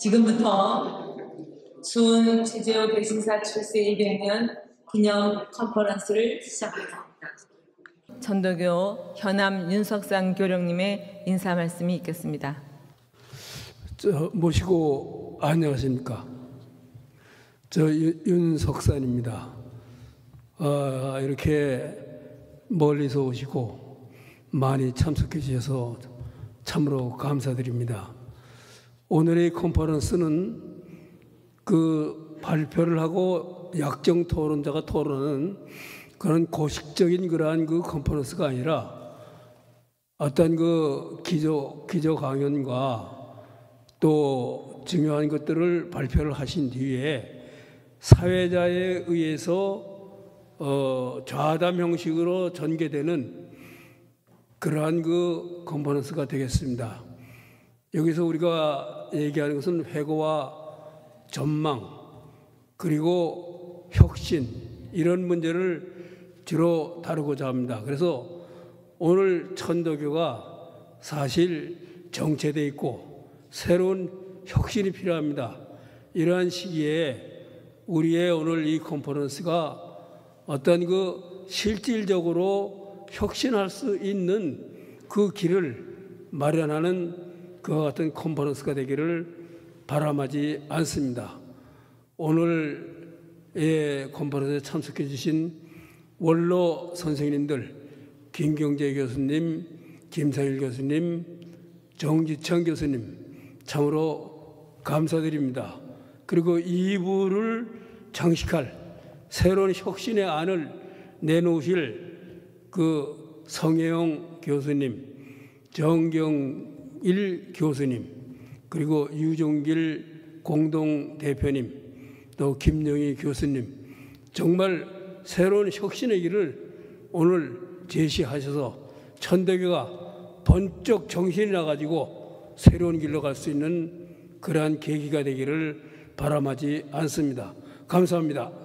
지금부터 수은 최재호 대신사 출세 200년 기념 컨퍼런스를 시작하겠습니다. 천도교 현암 윤석상 교령님의 인사 말씀이 있겠습니다. 모시고 안녕하십니까. 윤석산입니다. 이렇게 멀리서 오시고 많이 참석해 주셔서 참으로 감사드립니다. 오늘의 컨퍼런스는 그 발표를 하고 약정 토론자가 토론하는 그런 고식적인 그러한 그 컨퍼런스가 아니라 어떤 그 기조 강연과 또 중요한 것들을 발표를 하신 뒤에 사회자에 의해서 좌담 형식으로 전개되는 그러한 그 컨퍼런스가 되겠습니다. 여기서 우리가 얘기하는 것은 회고와 전망 그리고 혁신 이런 문제를 주로 다루고자 합니다. 그래서 오늘 천도교가 사실 정체되어 있고 새로운 혁신이 필요합니다. 이러한 시기에 우리의 오늘 이 컨퍼런스가 어떤 그 실질적으로 혁신할 수 있는 그 길을 마련하는 그와 같은 컨퍼런스가 되기를 바람하지 않습니다. 오늘의 컨퍼런스에 참석해 주신 원로 선생님들 김경재 교수님, 김상일 교수님, 정지청 교수님 참으로 감사드립니다. 그리고 이부를 장식할 새로운 혁신의 안을 내놓으실 그 성혜영 교수님, 정경일 교수님, 그리고 유종길 공동대표님, 또 김영희 교수님, 정말 새로운 혁신의 길을 오늘 제시하셔서 천도교가 번쩍 정신이 나가지고 새로운 길로 갈 수 있는 그러한 계기가 되기를 바람하지 않습니다. 감사합니다.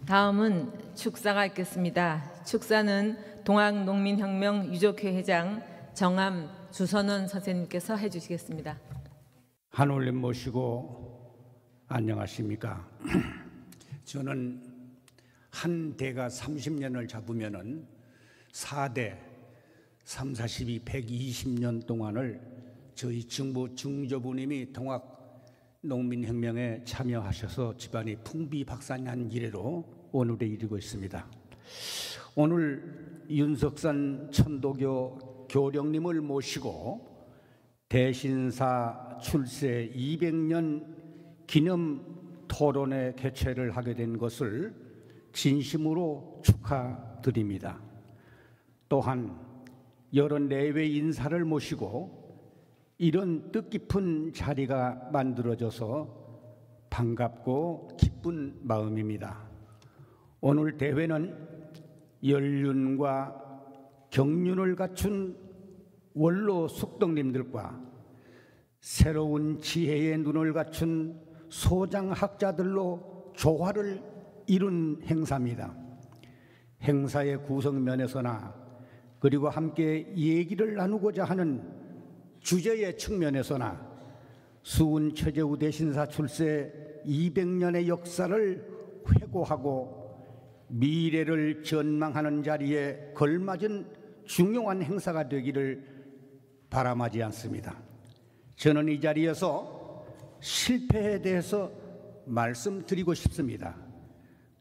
다음은 축사가 있겠습니다. 축사는 동학농민혁명 유족회 회장 정암 주선원 선생님께서 해주시겠습니다. 하늘님 모시고 안녕하십니까. 저는 한 대가 30년을 잡으면은 4대 3, 42, 120년 동안을 저희 중조부님이 동학농민혁명에 참여하셔서 집안이 풍비박산한 이래로 오늘에 이르고 있습니다. 오늘 윤석산 천도교 교령님을 모시고 대신사 출세 200년 기념 토론회 개최를 하게 된 것을 진심으로 축하드립니다. 또한 여러 내외 인사를 모시고 이런 뜻깊은 자리가 만들어져서 반갑고 기쁜 마음입니다. 오늘 대회는 연륜과 경륜을 갖춘 원로 숙덕님들과 새로운 지혜의 눈을 갖춘 소장학자들로 조화를 이룬 행사입니다. 행사의 구성면에서나 그리고 함께 얘기를 나누고자 하는 주제의 측면에서나 수은 최재우 대신사 출세 200년의 역사를 회고하고 미래를 전망하는 자리에 걸맞은 중요한 행사가 되기를 바람하지 않습니다. 저는 이 자리에서 실패에 대해서 말씀드리고 싶습니다.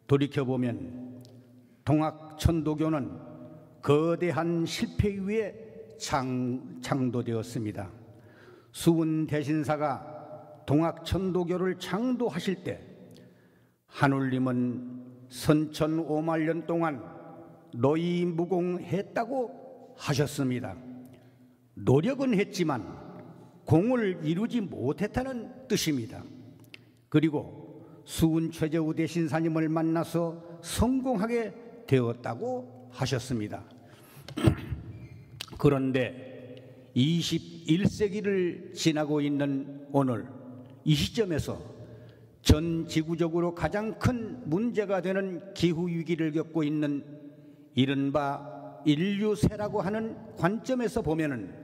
돌이켜보면 동학천도교는 거대한 실패 위에 창도되었습니다. 수은 대신사가 동학천도교를 창도하실 때 하늘님은 선천 5만년 동안 노이무공했다고 하셨습니다. 노력은 했지만 공을 이루지 못했다는 뜻입니다. 그리고 수은 최재우 대신사님을 만나서 성공하게 되었다고 하셨습니다. 그런데 21세기를 지나고 있는 오늘 이 시점에서 전 지구적으로 가장 큰 문제가 되는 기후위기를 겪고 있는 이른바 인류세라고 하는 관점에서 보면은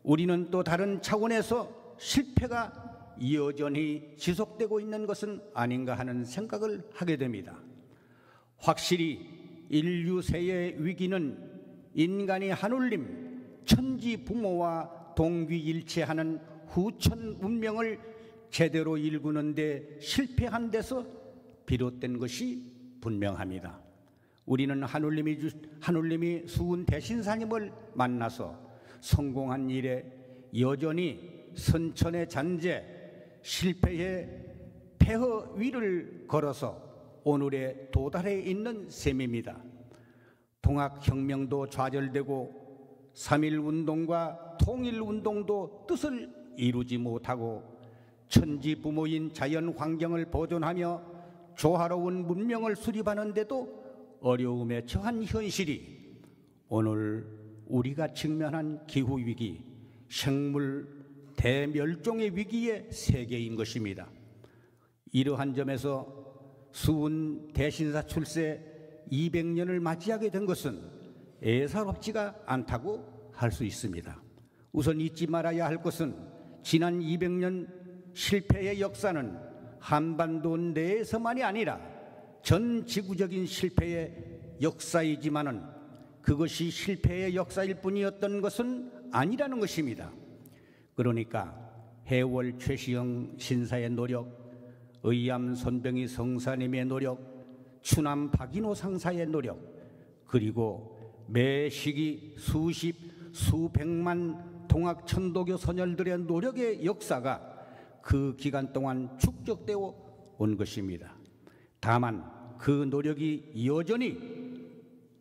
우리는 또 다른 차원에서 실패가 여전히 지속되고 있는 것은 아닌가 하는 생각을 하게 됩니다. 확실히 인류세의 위기는 인간이 하늘님, 천지 부모와 동귀일체하는 후천 운명을 제대로 일구는데 실패한 데서 비롯된 것이 분명합니다. 우리는 하늘님이 수은 대신사님을 만나서 성공한 일에 여전히 선천의 잔재, 실패의 폐허 위를 걸어서 오늘에 도달해 있는 셈입니다. 통학혁명도 좌절되고 3.1운동과 통일운동도 뜻을 이루지 못하고 천지 부모인 자연 환경을 보존하며 조화로운 문명을 수립하는데도 어려움에 처한 현실이 오늘 우리가 직면한 기후위기, 생물 대멸종의 위기의 세계인 것입니다. 이러한 점에서 수은 대신사 출세 200년을 맞이하게 된 것은 애사롭지가 않다고 할 수 있습니다. 우선 잊지 말아야 할 것은 지난 200년 실패의 역사는 한반도 내에서만이 아니라 전 지구적인 실패의 역사이지만은 그것이 실패의 역사일 뿐이었던 것은 아니라는 것입니다. 그러니까 해월 최시영 신사의 노력, 의암 손병희 성사님의 노력, 추남 박인호 상사의 노력, 그리고 매 시기 수백만 동학 천도교 선열들의 노력의 역사가 그 기간 동안 축적되어 온 것입니다. 다만 그 노력이 여전히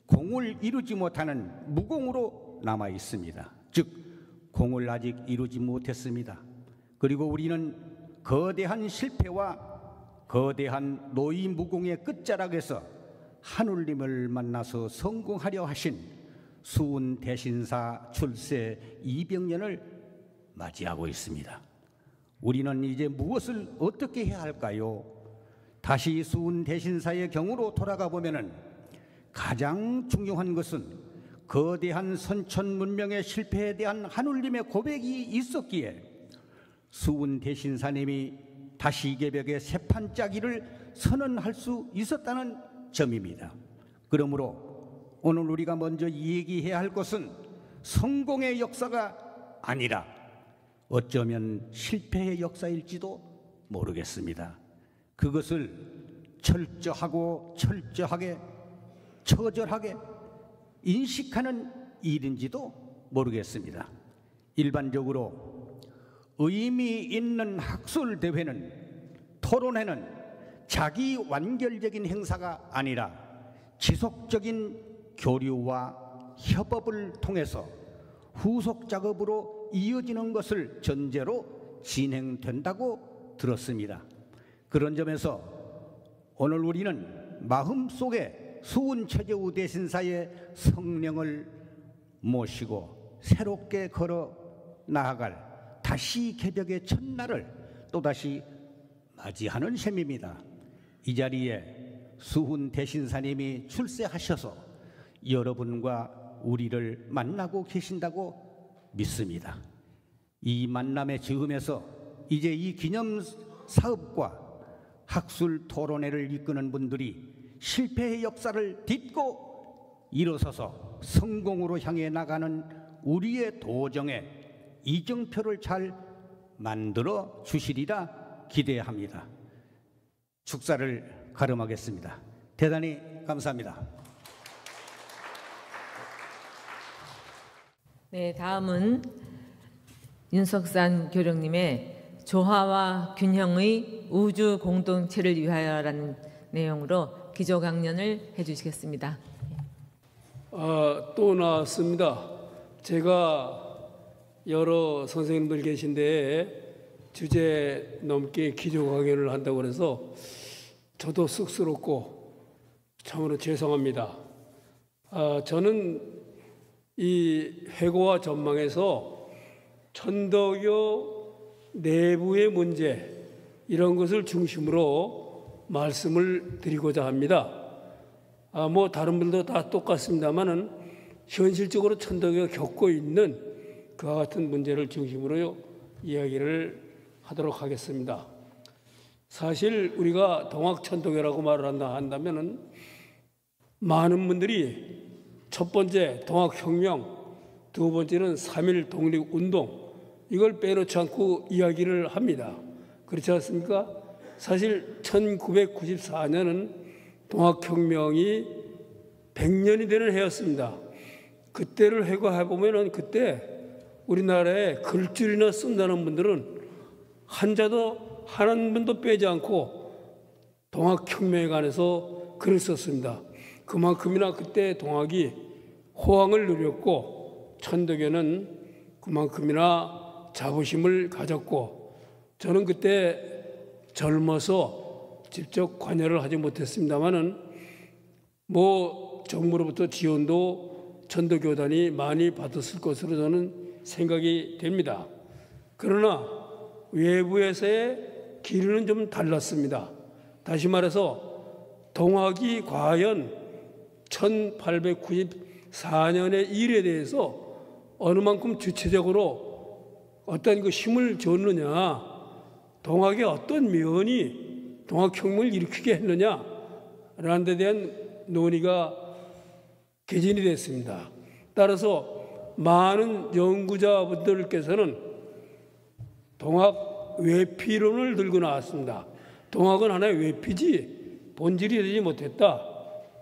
공을 이루지 못하는 무공으로 남아 있습니다. 즉 공을 아직 이루지 못했습니다. 그리고 우리는 거대한 실패와 거대한 노이무공의 끝자락에서 하늘님을 만나서 성공하려 하신 수은 대신사 출세 200년을 맞이하고 있습니다. 우리는 이제 무엇을 어떻게 해야 할까요? 다시 수은 대신사의 경우로 돌아가 보면은 가장 중요한 것은 거대한 선천 문명의 실패에 대한 하늘님의 고백이 있었기에 수은 대신사님이 다시 개벽의 새판 짜기를 선언할 수 있었다는 점입니다. 그러므로 오늘 우리가 먼저 얘기해야 할 것은 성공의 역사가 아니라 어쩌면 실패의 역사일지도 모르겠습니다. 그것을 철저하게 처절하게 인식하는 일인지도 모르겠습니다. 일반적으로 의미 있는 학술 대회는, 토론회는 자기 완결적인 행사가 아니라 지속적인 교류와 협업을 통해서 후속 작업으로 이어지는 것을 전제로 진행된다고 들었습니다. 그런 점에서 오늘 우리는 마음속에 수은 최재우 대신사의 성령을 모시고 새롭게 걸어 나아갈 다시 개벽의 첫날을 또다시 맞이하는 셈입니다. 이 자리에 수은 대신사님이 출세하셔서 여러분과 우리를 만나고 계신다고 믿습니다. 이 만남의 즈음에서 이제 이 기념 사업과 학술 토론회를 이끄는 분들이 실패의 역사를 딛고 일어서서 성공으로 향해 나가는 우리의 도정에 이정표를 잘 만들어 주시리라 기대합니다. 축사를 가름하겠습니다. 대단히 감사합니다. 네, 다음은 윤석산 교령님의 조화와 균형의 우주 공동체를 위하여라는 내용으로 기조 강연을 해주시겠습니다. 또 나왔습니다. 제가 여러 선생님들 계신데 주제 넘게 기조 강연을 한다고 그래서 저도 쑥스럽고 참으로 죄송합니다. 저는 이 회고와 전망에서 천도교 내부의 문제 이런 것을 중심으로 말씀을 드리고자 합니다. 다른 분도 다 똑같습니다만은 현실적으로 천도교가 겪고 있는 그와 같은 문제를 중심으로 이야기를 하도록 하겠습니다. 사실 우리가 동학천도교라고 말을 한다면은 많은 분들이 첫 번째 동학혁명, 두 번째는 3.1 독립운동, 이걸 빼놓지 않고 이야기를 합니다. 그렇지 않습니까? 사실 1994년은 동학혁명이 100년이 되는 해였습니다. 그때를 회고해보면은 그때 우리나라에 글줄이나 쓴다는 분들은 한자도 한 분도 빼지 않고 동학혁명에 관해서 글을 썼습니다. 그만큼이나 그때 동학이 호황을 누렸고 천도교는 그만큼이나 자부심을 가졌고, 저는 그때 젊어서 직접 관여를 하지 못했습니다마는 정부로부터 지원도 천도교단이 많이 받았을 것으로 저는 생각이 됩니다. 그러나 외부에서의 기류는 좀 달랐습니다. 다시 말해서 동학이 과연 1894년의 일에 대해서 어느 만큼 주체적으로 어떤 그 힘을 줬느냐, 동학의 어떤 면이 동학혁명을 일으키게 했느냐라는 데 대한 논의가 개진이 됐습니다. 따라서 많은 연구자분들께서는 동학 외피론을 들고 나왔습니다. 동학은 하나의 외피지 본질이 되지 못했다,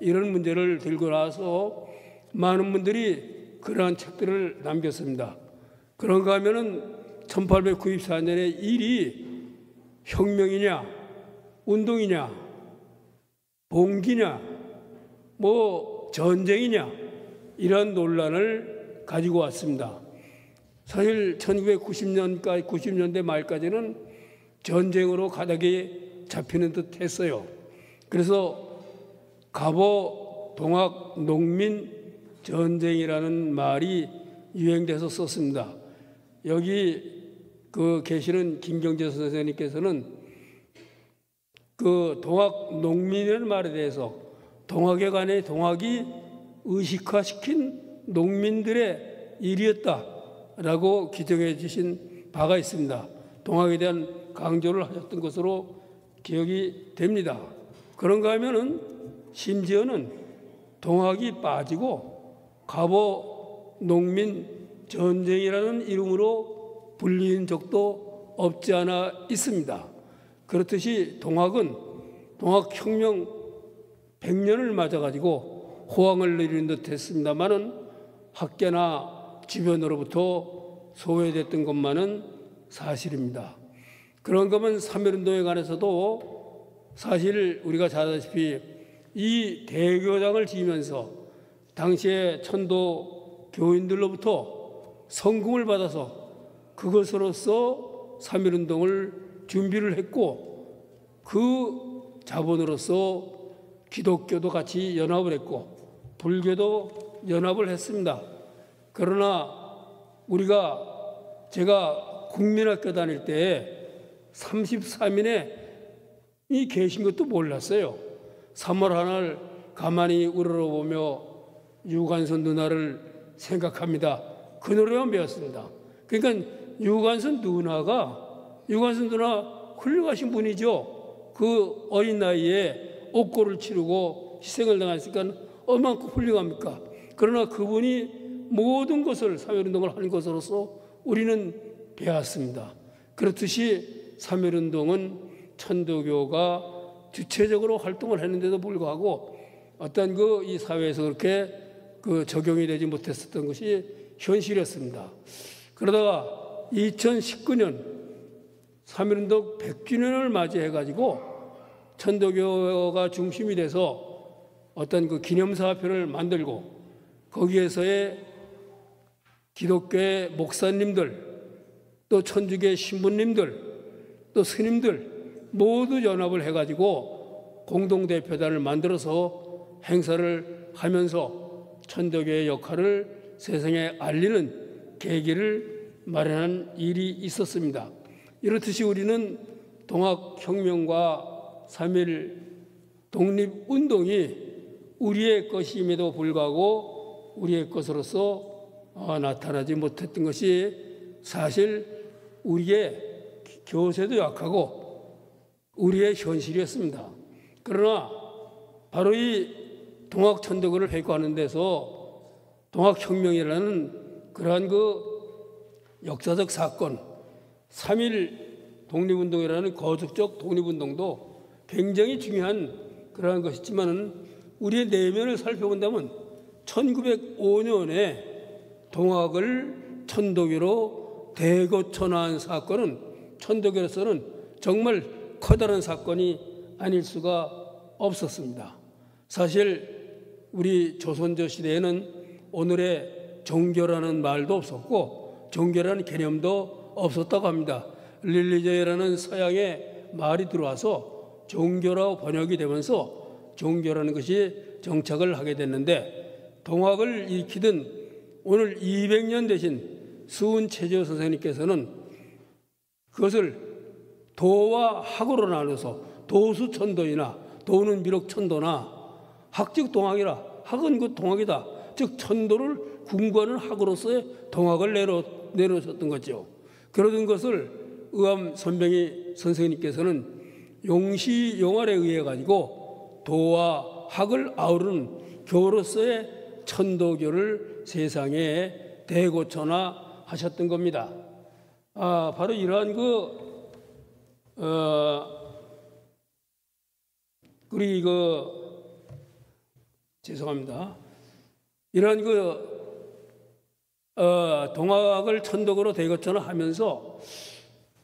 이런 문제를 들고 나와서 많은 분들이 그러한 책들을 남겼습니다. 그런가 하면은 1894년의 일이 혁명이냐, 운동이냐, 봉기냐, 전쟁이냐, 이런 논란을 가지고 왔습니다. 사실 1990년대 말까지는 전쟁으로 가닥이 잡히는 듯 했어요. 그래서 갑오 동학 농민 전쟁이라는 말이 유행돼서 썼습니다. 여기 계시는 김경재 선생님께서는 그 동학 농민이라는 말에 대해서 동학에 관해 동학이 의식화시킨 농민들의 일이었다라고 기정해 주신 바가 있습니다. 동학에 대한 강조를 하셨던 것으로 기억이 됩니다. 그런가 하면은 심지어는 동학이 빠지고 갑오 농민 전쟁이라는 이름으로 불리는 적도 없지 않아 있습니다. 그렇듯이 동학은 동학혁명 100년을 맞아가지고 호황을 누리는 듯 했습니다마는 학계나 주변으로부터 소외됐던 것만은 사실입니다. 그런 거면 3.1운동에 관해서도 사실 우리가 잘 아다시피 이 대교장을 지으면서 당시에 천도 교인들로부터 성금을 받아서 그것으로서 3.1운동을 준비를 했고, 그 자본으로서 기독교도 같이 연합을 했고 불교도 연합을 했습니다. 그러나 제가 국민학교 다닐 때 33인에 계신 것도 몰랐어요. 3월 하나를 가만히 우러러보며 유관선 누나를 생각합니다. 그 노래만 배웠습니다. 그러니까 유관선 누나 훌륭하신 분이죠. 그 어린 나이에 옥고를 치르고 희생을 당했으니까 얼마나 훌륭합니까? 그러나 그분이 모든 것을 3.1운동을 하는 것으로서 우리는 배웠습니다. 그렇듯이 3.1운동은 천도교가 주체적으로 활동을 했는데도 불구하고 어떤 이 사회에서 그렇게 적용이 되지 못했었던 것이 현실이었습니다. 그러다가 2019년 3.1운동 100주년을 맞이해가지고 천도교가 중심이 돼서 어떤 기념사표를 만들고 거기에서의 기독교의 목사님들, 또 천주교의 신부님들, 또 스님들 모두 연합을 해가지고 공동대표단을 만들어서 행사를 하면서 천도교의 역할을 세상에 알리는 계기를 마련한 일이 있었습니다. 이렇듯이 우리는 동학혁명과 3.1 독립운동이 우리의 것임에도 불구하고 우리의 것으로서 나타나지 못했던 것이 사실 우리의 교세도 약하고 우리의 현실이었습니다. 그러나 바로 이 동학천도교를 회고하는 데서 동학혁명이라는 그러한 역사적 사건, 3.1 독립운동이라는 거듭적 독립운동도 굉장히 중요한 그러한 것이지만 우리의 내면을 살펴본다면 1905년에 동학을 천도교로 대거천화한 사건은 천도교로서는 정말 커다란 사건이 아닐 수가 없었습니다. 사실 우리 조선조 시대에는 오늘의 종교라는 말도 없었고 종교라는 개념도 없었다고 합니다. 릴리저라는 서양의 말이 들어와서 종교라고 번역이 되면서 종교라는 것이 정착을 하게 됐는데 동학을 일으키던 오늘 200년 되신 수은체조 선생님께서는 그것을 도와 학으로 나눠서 도수천도이나 도는 비록 천도나 학즉 동학이라 학은 그 동학이다. 즉 천도를 궁구하는 학으로서의 동학을 내놓으셨던 거죠. 그러던 것을 의암 선병희 선생님께서는 용시용활에 의해 가지고 도와 학을 아우르는 교로서의 천도교를 세상에 대고천화하셨던 겁니다. 바로 이러한 우리 죄송합니다. 이러한 동학을 천도교로 대거천화하면서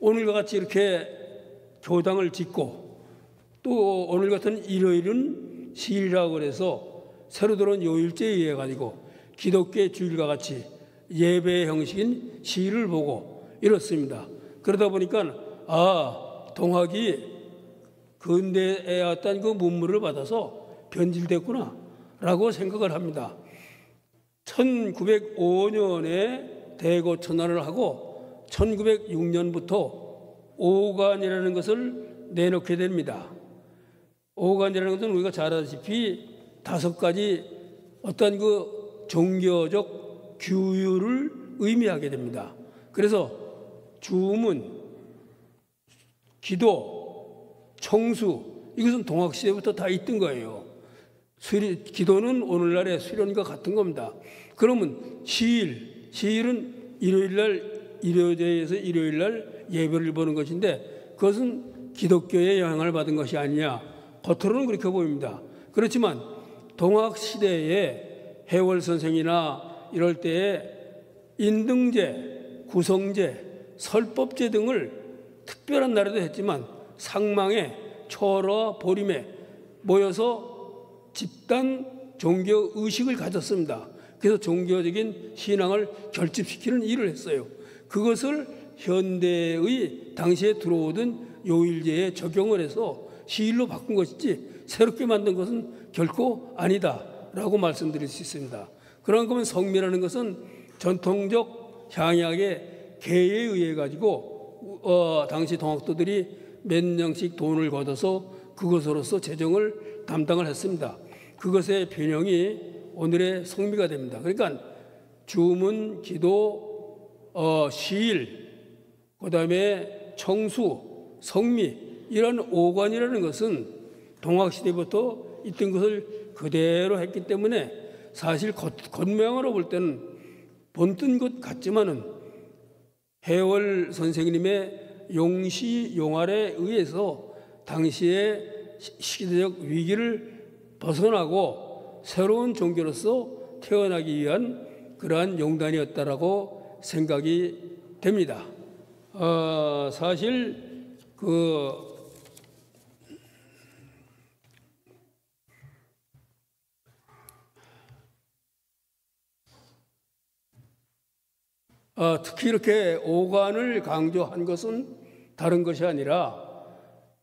오늘과 같이 이렇게 교당을 짓고 또 오늘 같은 일요일은 시일이라고 해서 새로 들어온 요일제에 의해 가지고 기독교의 주일과 같이 예배 형식인 시일을 보고 이렇습니다. 그러다 보니까 동학이 근대에 어떤 문물을 받아서 변질됐구나 라고 생각을 합니다. 1905년에 대고천화를 하고 1906년부터 오간이라는 것을 내놓게 됩니다. 오간이라는 것은 우리가 잘 아다시피 5가지 어떤 종교적 규율을 의미하게 됩니다. 그래서 주문, 기도, 청수 이것은 동학시대부터 다 있던 거예요. 기도는 오늘날의 수련과 같은 겁니다. 그러면 시일은 일요일에서 일요일날 예배를 보는 것인데 그것은 기독교의 영향을 받은 것이 아니냐 겉으로는 그렇게 보입니다. 그렇지만 동학시대에 해월 선생이나 이럴 때에 인등제, 구성제, 설법제 등을 특별한 날에도 했지만 상망에 초어와 보림에 모여서 집단 종교 의식을 가졌습니다. 그래서 종교적인 신앙을 결집시키는 일을 했어요. 그것을 현대의 당시에 들어오던 요일제에 적용을 해서 시일로 바꾼 것이지 새롭게 만든 것은 결코 아니다라고 말씀드릴 수 있습니다. 그런 거면 성미라는 것은 전통적 향약의 계에 의해 가지고 당시 동학도들이 몇 년씩 돈을 걷어서 그것으로서 재정을 담당을 했습니다. 그것의 변형이 오늘의 성미가 됩니다. 그러니까 주문, 기도, 시일, 그다음에 청수, 성미 이런 오관이라는 것은 동학시대부터 있던 것을 그대로 했기 때문에 사실 겉모양으로 볼 때는 본뜬 것 같지만은 해월 선생님의 용시용활에 의해서 당시의 시대적 위기를 벗어나고 새로운 종교로서 태어나기 위한 그러한 용단이었다라고 생각이 됩니다. 사실 특히 이렇게 오관을 강조한 것은 다른 것이 아니라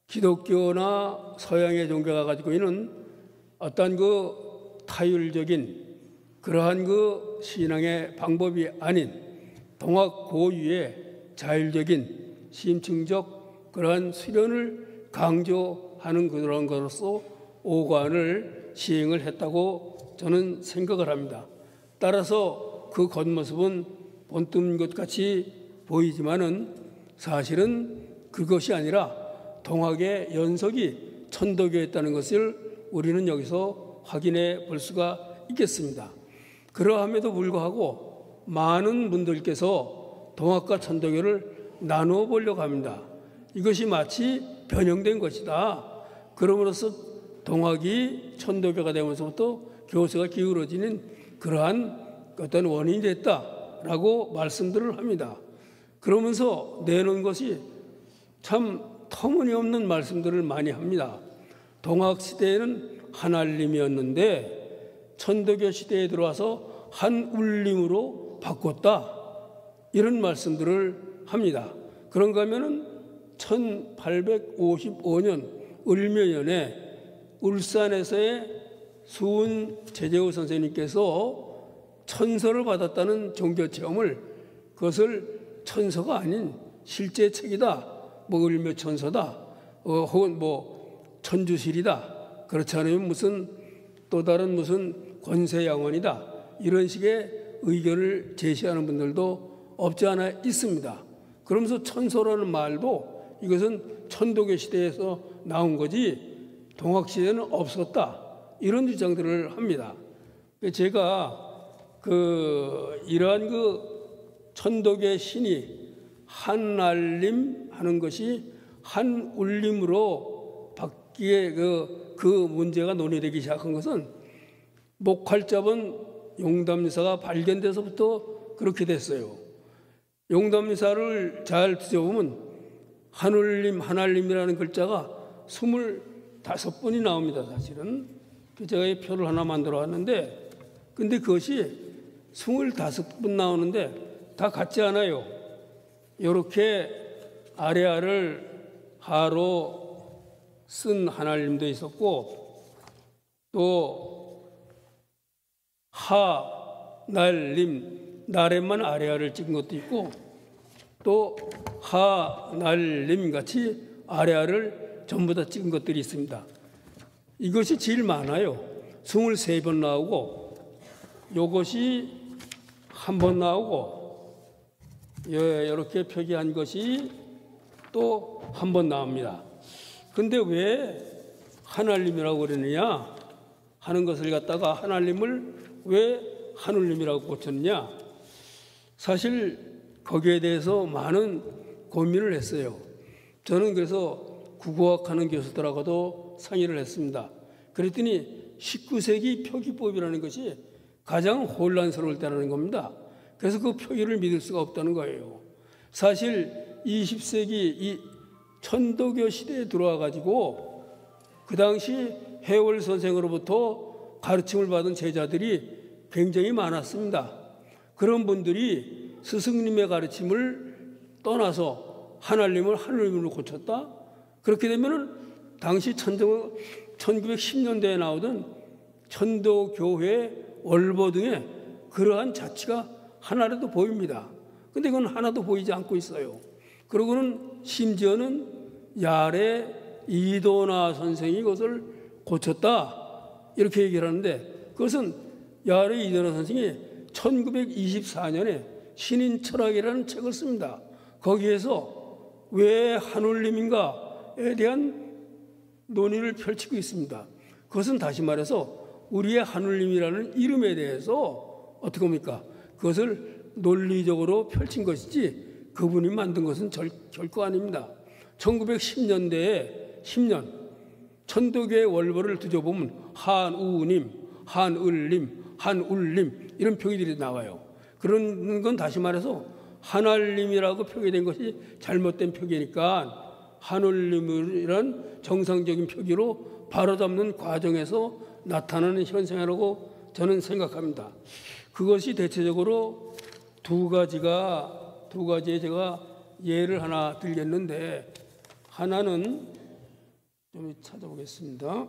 기독교나 서양의 종교가 가지고 있는 어떤 타율적인 그러한 신앙의 방법이 아닌 동학 고유의 자율적인 심층적 그러한 수련을 강조하는 그런 것으로서 오관을 시행을 했다고 저는 생각을 합니다. 따라서 그 겉모습은 본뜬 것 같이 보이지만은 사실은 그것이 아니라 동학의 연석이 천도교였다는 것을 우리는 여기서 확인해 볼 수가 있겠습니다. 그러함에도 불구하고 많은 분들께서 동학과 천도교를 나누어 보려고 합니다. 이것이 마치 변형된 것이다. 그러므로써 동학이 천도교가 되면서부터 교세가 기울어지는 그러한 어떤 원인이 됐다라고 말씀들을 합니다. 그러면서 내놓은 것이 참 터무니없는 말씀들을 많이 합니다. 동학 시대에는 한알림이었는데 천도교 시대에 들어와서 한울림으로 바꿨다. 이런 말씀들을 합니다. 그런가 하면은 1855년 을묘년에 울산에서의 수은 제재호 선생님께서 천서를 받았다는 종교 체험을, 그것을 천서가 아닌 실제 책이다, 뭐 을묘천서다, 혹은 뭐 천주실이다, 그렇지 않으면 무슨 또 다른 무슨 권세양원이다, 이런 식의 의견을 제시하는 분들도 없지 않아 있습니다. 그러면서 천서라는 말도 이것은 천도교 시대에서 나온 거지 동학 시대는 없었다, 이런 주장들을 합니다. 제가 이러한 천도교의 신이 한알림 하는 것이 한울림으로 바뀌게 그 문제가 논의되기 시작한 것은 목활자본 용담리사가 발견돼서부터 그렇게 됐어요. 용담리사를 잘 뒤져보면 한울림, 한알림이라는 글자가 25번이 나옵니다. 사실은 제가 이 표를 하나 만들어 왔는데, 근데 그것이 25번 나오는데 다 같지 않아요. 이렇게 아래아를 하로 쓴 한알림도 있었고, 또 하날림, 날에만 아래아를 찍은 것도 있고, 또 하날림 같이 아래아를 전부 다 찍은 것들이 있습니다. 이것이 제일 많아요. 23번 나오고, 이것이 한 번 나오고, 이렇게 표기한 것이 또 한 번 나옵니다. 근데 왜 한알림이라고 그러느냐 하는 것을 갖다가 한알림을 왜 한울림이라고 고쳤느냐, 사실 거기에 대해서 많은 고민을 했어요. 저는 그래서 국어학하는 교수들하고도 상의를 했습니다. 그랬더니 19세기 표기법이라는 것이 가장 혼란스러울 때라는 겁니다. 그래서 그 표기를 믿을 수가 없다는 거예요. 사실 20세기 이 천도교 시대에 들어와 가지고 그 당시 해월 선생으로부터 가르침을 받은 제자들이 굉장히 많았습니다. 그런 분들이 스승님의 가르침을 떠나서 한알림을 한울림으로 고쳤다? 그렇게 되면은 당시 1910년대에 나오던 천도교회 월보 등의 그러한 자취가 하나라도 보입니다. 근데 이건 하나도 보이지 않고 있어요. 그러고는 심지어는 야래 이도나 선생이 이것을 고쳤다, 이렇게 얘기를 하는데, 그것은 야래 이도나 선생이 1924년에 신인 철학이라는 책을 씁니다. 거기에서 왜 한울림인가에 대한 논의를 펼치고 있습니다. 그것은 다시 말해서 우리의 한울림이라는 이름에 대해서 어떻게 합니까? 그것을 논리적으로 펼친 것이지 그분이 만든 것은 결코 아닙니다. 1910년대에 10년 천도교의 월보를 뒤져보면 한우님, 한을림, 한울림 이런 표기들이 나와요. 그런 건 다시 말해서 한알림이라고 표기된 것이 잘못된 표기니까 한울림이란 정상적인 표기로 바로잡는 과정에서 나타나는 현상이라고 저는 생각합니다. 그것이 대체적으로 두 가지에 제가 예를 하나 들겠는데, 하나는 좀 찾아보겠습니다.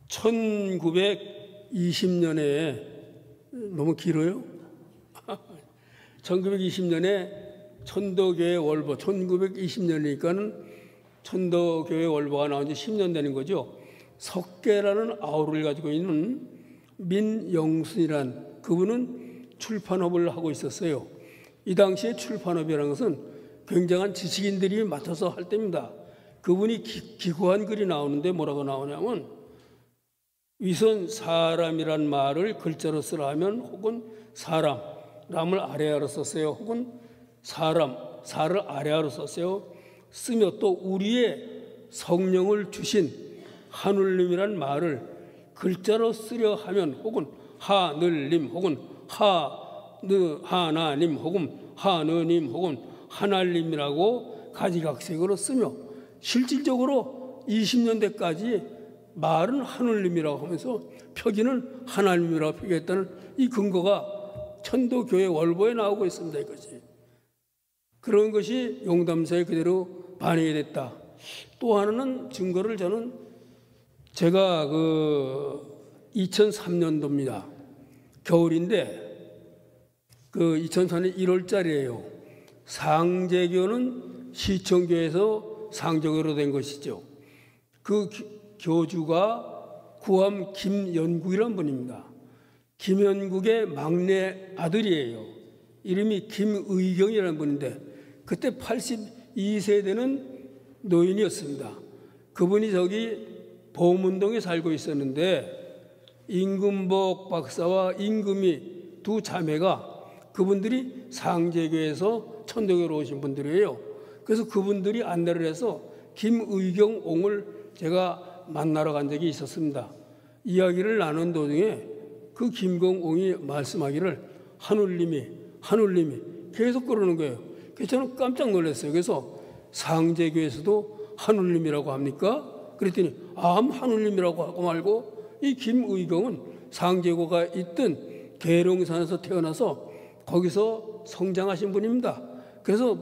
1920년에 너무 길어요. 1920년에 천도교회 월보 1920년이니까는 천도교회 월보가 나온 지 10년 되는 거죠. 석계라는 아우를 가지고 있는 민영순이란 그분은 출판업을 하고 있었어요. 이 당시에 출판업이라는 것은 굉장한 지식인들이 맡아서 할 때입니다. 그분이 기구한 글이 나오는데 뭐라고 나오냐면 위선 사람이란 말을 글자로 쓰라 하면 혹은 사람, 람을 아래아로 썼어요. 혹은 사람, 사를 아래아로 썼어요. 쓰며 또 우리의 성령을 주신 하늘님이란 말을 글자로 쓰려 하면 혹은 하늘님 혹은 하나님 혹은 하느님 혹은 하나님이라고 가지각색으로 쓰며 실질적으로 20년대까지 말은 하늘님이라고 하면서 표기는 하나님이라고 표기했다는 이 근거가 천도교회 월보에 나오고 있습니다. 이것이. 그런 것이 용담사에 그대로 반영이 됐다. 또 하나는 증거를 저는 제가 2003년도입니다. 겨울인데 2004년 1월달이에요. 상제교는 시청교에서 상제교로 된 것이죠. 그 교주가 구암 김연국이라는 분입니다. 김연국의 막내 아들이에요. 이름이 김의경이라는 분인데 그때 82세 되는 노인이었습니다. 그분이 저기 보문동에 살고 있었는데 임금복 박사와 임금이 두 자매가 그분들이 상제교에서 천도교로 오신 분들이에요. 그래서 그분들이 안내를 해서 김의경 옹을 제가 만나러 간 적이 있었습니다. 이야기를 나눈 도중에 그 김공옹이 말씀하기를 하늘님이 계속 그러는 거예요. 그래서 저는 깜짝 놀랐어요. 그래서 상제교에서도 하늘님이라고 합니까? 그랬더니 하늘님이라고 하고 말고 이 김의경은 상제교가 있던 계룡산에서 태어나서 거기서 성장하신 분입니다. 그래서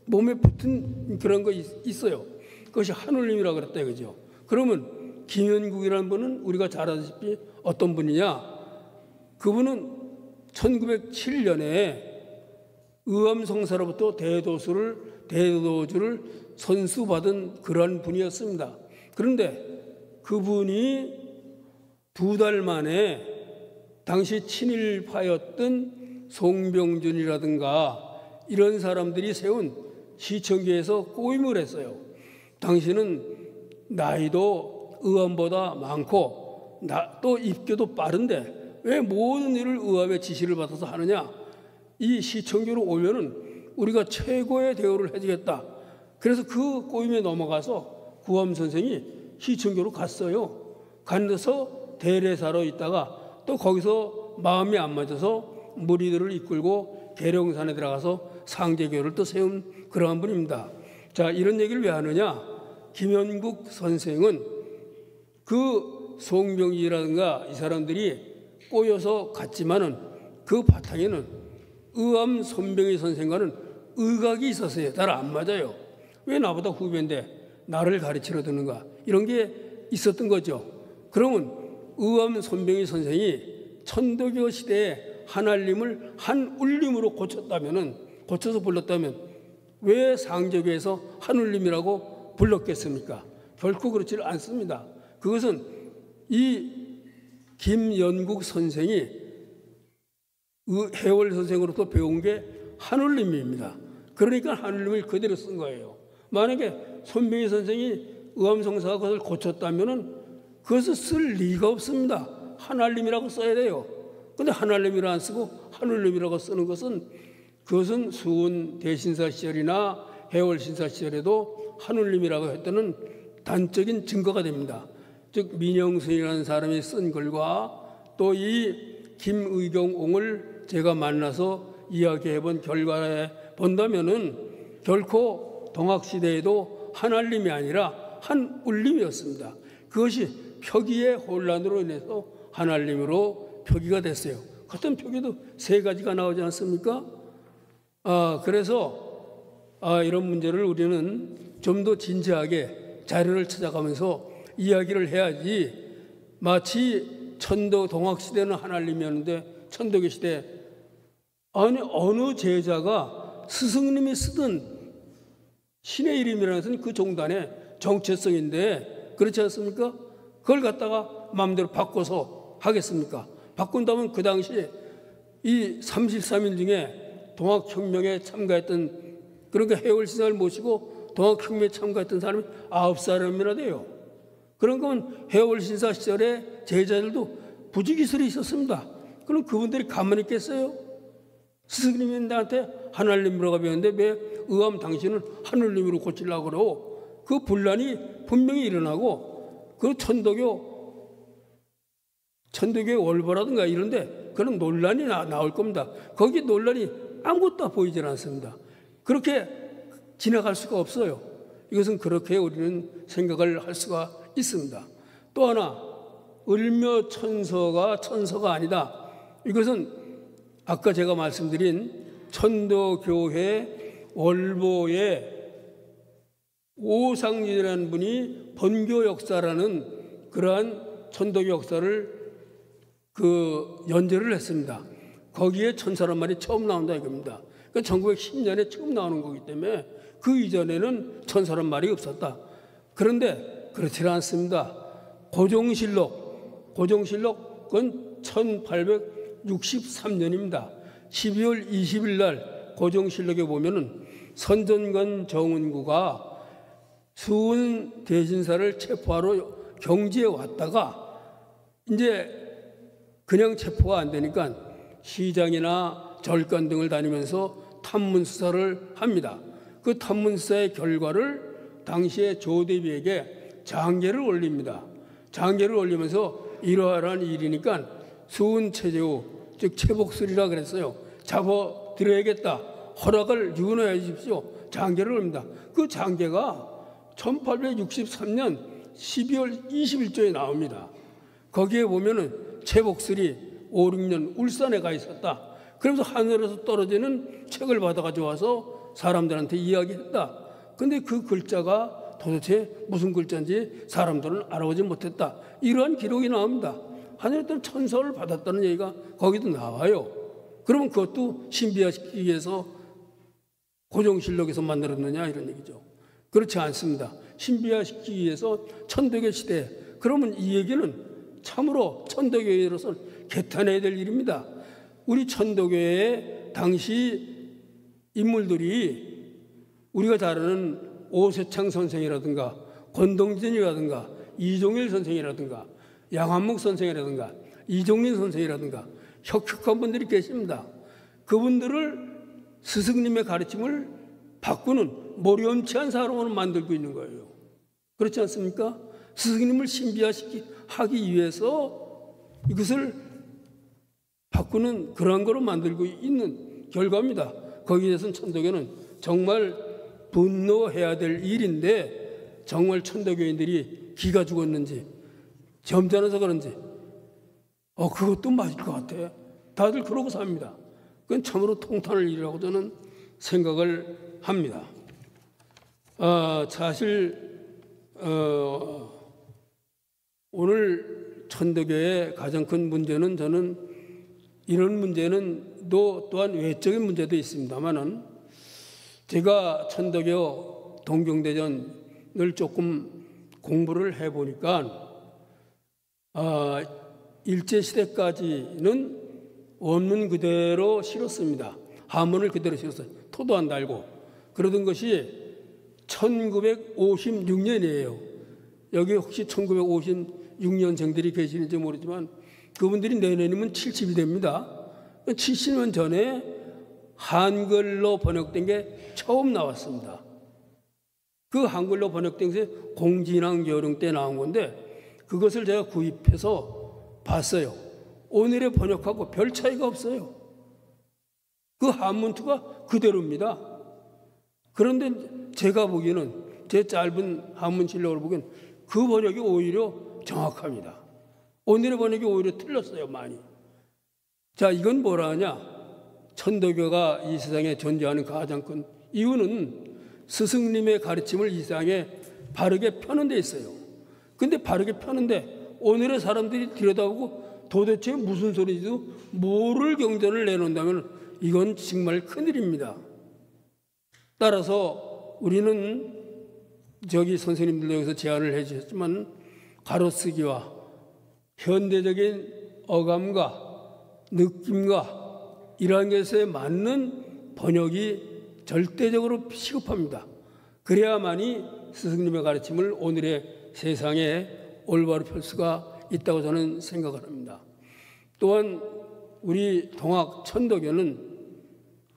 몸에 붙은 그런 거 있어요. 그것이 하늘님이라고 그랬다 이거죠. 그러면 김연국이라는 분은 우리가 잘 아다시피 어떤 분이냐? 그분은 1907년에 의암성사로부터 대도주를 선수받은 그러한 분이었습니다. 그런데 그분이 2달 만에 당시 친일파였던 송병준이라든가 이런 사람들이 세운 시청교에서 꼬임을 했어요. 당신은 나이도 의암보다 많고 또 입교도 빠른데 왜 모든 일을 의암의 지시를 받아서 하느냐? 이 시청교로 오면은 우리가 최고의 대우를 해주겠다. 그래서 그 꼬임에 넘어가서 구암 선생이 시청교로 갔어요. 가서 대례사로 있다가 또 거기서 마음이 안 맞아서 무리들을 이끌고 계룡산에 들어가서 상제교를 또 세운 그러한 분입니다. 자, 이런 얘기를 왜 하느냐? 김연국 선생은 그 송병이라든가 이 사람들이 꼬여서 갔지만은 그 바탕에는 의암 손병희 선생과는 의각이 있었어요. 잘 안 맞아요. 왜 나보다 후배인데 나를 가르치러 드는가? 이런 게 있었던 거죠. 그러면 의암 손병희 선생이 천도교 시대에 하나님을 한울림으로 고쳐서 불렀다면 왜 상제교에서 한울림이라고 불렀겠습니까? 결코 그렇지 않습니다. 그것은 이 김연국 선생이 해월 선생으로부터 배운 게 한울림입니다. 그러니까 한울림을 그대로 쓴 거예요. 만약에 손병희 선생이 의암성사가 그것을 고쳤다면 그것을 쓸 리가 없습니다. 한알림이라고 써야 돼요. 그런데 한알림이라 안 쓰고 한울림이라고 쓰는 것은 그것은 수은 대신사 시절이나 해월 신사 시절에도 한울림이라고 했다는 단적인 증거가 됩니다. 즉 민영순이라는 사람이 쓴 글과 또 이 김의경옹을 제가 만나서 이야기해 본 결과에 본다면은 결코 동학시대에도 한알림이 아니라 한울림이었습니다. 그것이 표기의 혼란으로 인해서 한알림으로 표기가 됐어요. 같은 표기도 3가지가 나오지 않습니까? 그래서 이런 문제를 우리는 좀 더 진지하게 자료를 찾아가면서 이야기를 해야지 마치 천도 동학시대는 한알림이었는데 천도교 시대 어느 제자가 스승님이 쓰던 신의 이름이라는 것은 그 종단의 정체성인데 그렇지 않습니까? 그걸 갖다가 마음대로 바꿔서 하겠습니까? 바꾼다면 그 당시에 이 33일 중에 동학혁명에 참가했던, 그러니까 해월신사를 모시고 동학혁명에 참가했던 사람이 9사람이나 돼요. 그런 거면 해월신사 시절에 제자들도 부지기술이 있었습니다. 그럼 그분들이 가만히 있겠어요? 스승님이 나한테 하늘님으로가 배웠는데 왜 의암 당신은 하늘님으로 고치려고 그러고, 그 분란이 분명히 일어나고, 그 천도교의 월보라든가 이런데 그런 논란이 나올 겁니다. 거기 논란이 아무것도 보이질 않습니다. 그렇게 지나갈 수가 없어요. 이것은 그렇게 우리는 생각을 할 수가 있습니다. 또 하나, 을묘 천서가 아니다. 이것은 아까 제가 말씀드린 천도교회 월보의 오상진이라는 분이 번교 역사라는 그러한 천도교 역사를 연재를 했습니다. 거기에 천사란 말이 처음 나온다 이겁니다. 그러니까 1910년에 처음 나오는 거기 때문에 그 이전에는 천사란 말이 없었다. 그런데 그렇지 않습니다. 고종실록은 1863년입니다. 12월 20일 날 고종실록에 보면은 선전관 정은구가 수은 대신사를 체포하러 경지에 왔다가 이제 그냥 체포가 안 되니까 시장이나 절간 등을 다니면서 탐문수사를 합니다. 그 탐문수사의 결과를 당시에 조대비에게 장계를 올립니다. 장계를 올리면서 이러한 일이니까 수은체제후, 즉 채복술이라 그랬어요. 잡아들여야겠다. 허락을 유언해 주십시오. 장계를 올립니다. 그 장계가 1863년 12월 20일조에 나옵니다. 거기에 보면은 채복술이 5, 6년 울산에 가 있었다. 그러면서 하늘에서 떨어지는 책을 받아가지고 와서 사람들한테 이야기했다. 근데 그 글자가 도대체 무슨 글자인지 사람들은 알아보지 못했다. 이러한 기록이 나옵니다. 하늘에서 천서를 받았다는 얘기가 거기도 나와요. 그러면 그것도 신비화시키기 위해서 고종실록에서 만들었느냐 이런 얘기죠. 그렇지 않습니다. 신비화시키기 위해서 천도교 시대, 그러면 이 얘기는 참으로 천도교회로서는 개탄해야 될 일입니다. 우리 천도교회의 당시 인물들이 우리가 잘 아는 오세창 선생이라든가 권동진이라든가 이종일 선생이라든가 양한목 선생이라든가 이종린 선생이라든가 혁혁한 분들이 계십니다. 그분들을 스승님의 가르침을 바꾸는 모렴치한 사람으로 만들고 있는 거예요. 그렇지 않습니까? 스승님을 신비화하기 위해서 이것을 바꾸는 그러한 거로 만들고 있는 결과입니다. 거기에 대해서는 천도교는 정말 분노해야 될 일인데, 정말 천도교인들이 기가 죽었는지 점잖아서 그런지 그것도 맞을 것 같아. 다들 그러고 삽니다. 그건 참으로 통탄할 일이라고 저는 생각을 합니다. 사실 오늘 천도교의 가장 큰 문제는, 저는 이런 문제는 또한 외적인 문제도 있습니다만은, 제가 천도교 동경대전을 조금 공부를 해보니까 일제시대까지는 원문 그대로 실었습니다. 한문을 그대로 실었어요. 토도 안 달고. 그러던 것이 1956년이에요. 여기 혹시 1956년생들이 계시는지 모르지만 그분들이 내년이면 70이 됩니다. 70년 전에 한글로 번역된 게 처음 나왔습니다. 그 한글로 번역된 것이 공진왕여령 때 나온 건데 그것을 제가 구입해서 봤어요. 오늘의 번역하고 별 차이가 없어요. 그 한문투가 그대로입니다. 그런데 제가 보기에는, 제 짧은 한문실력을 보기엔 그 번역이 오히려 정확합니다. 오늘의 번역이 오히려 틀렸어요, 많이. 자, 이건 뭐라 하냐? 천도교가 이 세상에 존재하는 가장 큰 이유는 스승님의 가르침을 이 세상에 바르게 펴는 데 있어요. 근데 바르게 펴는데 오늘의 사람들이 들여다보고 도대체 무슨 소리인지도 모를 경전을 내놓는다면 이건 정말 큰일입니다. 따라서 우리는 저기 선생님들 여기서 제안을 해주셨지만 가로쓰기와 현대적인 어감과 느낌과 이러한 것에 맞는 번역이 절대적으로 시급합니다. 그래야만이 스승님의 가르침을 오늘의 세상에 올바로 펼 수가 있다고 저는 생각을 합니다. 또한 우리 동학 천도교는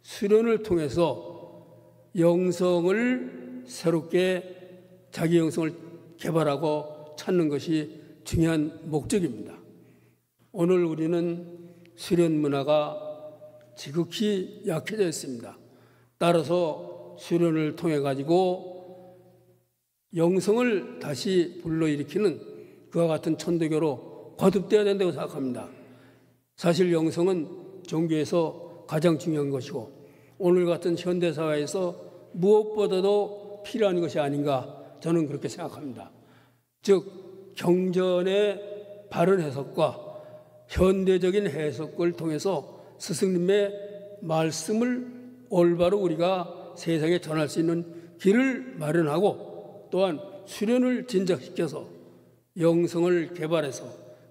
수련을 통해서 영성을 새롭게 자기 영성을 개발하고 찾는 것이 중요한 목적입니다. 오늘 우리는 수련 문화가 지극히 약해져 있습니다. 따라서 수련을 통해 가지고 영성을 다시 불러일으키는 그와 같은 천도교로 거듭되어야 된다고 생각합니다. 사실 영성은 종교에서 가장 중요한 것이고 오늘 같은 현대사회에서 무엇보다도 필요한 것이 아닌가 저는 그렇게 생각합니다. 즉 경전의 바른 해석과 현대적인 해석을 통해서 스승님의 말씀을 올바로 우리가 세상에 전할 수 있는 길을 마련하고 또한 수련을 진작시켜서 영성을 개발해서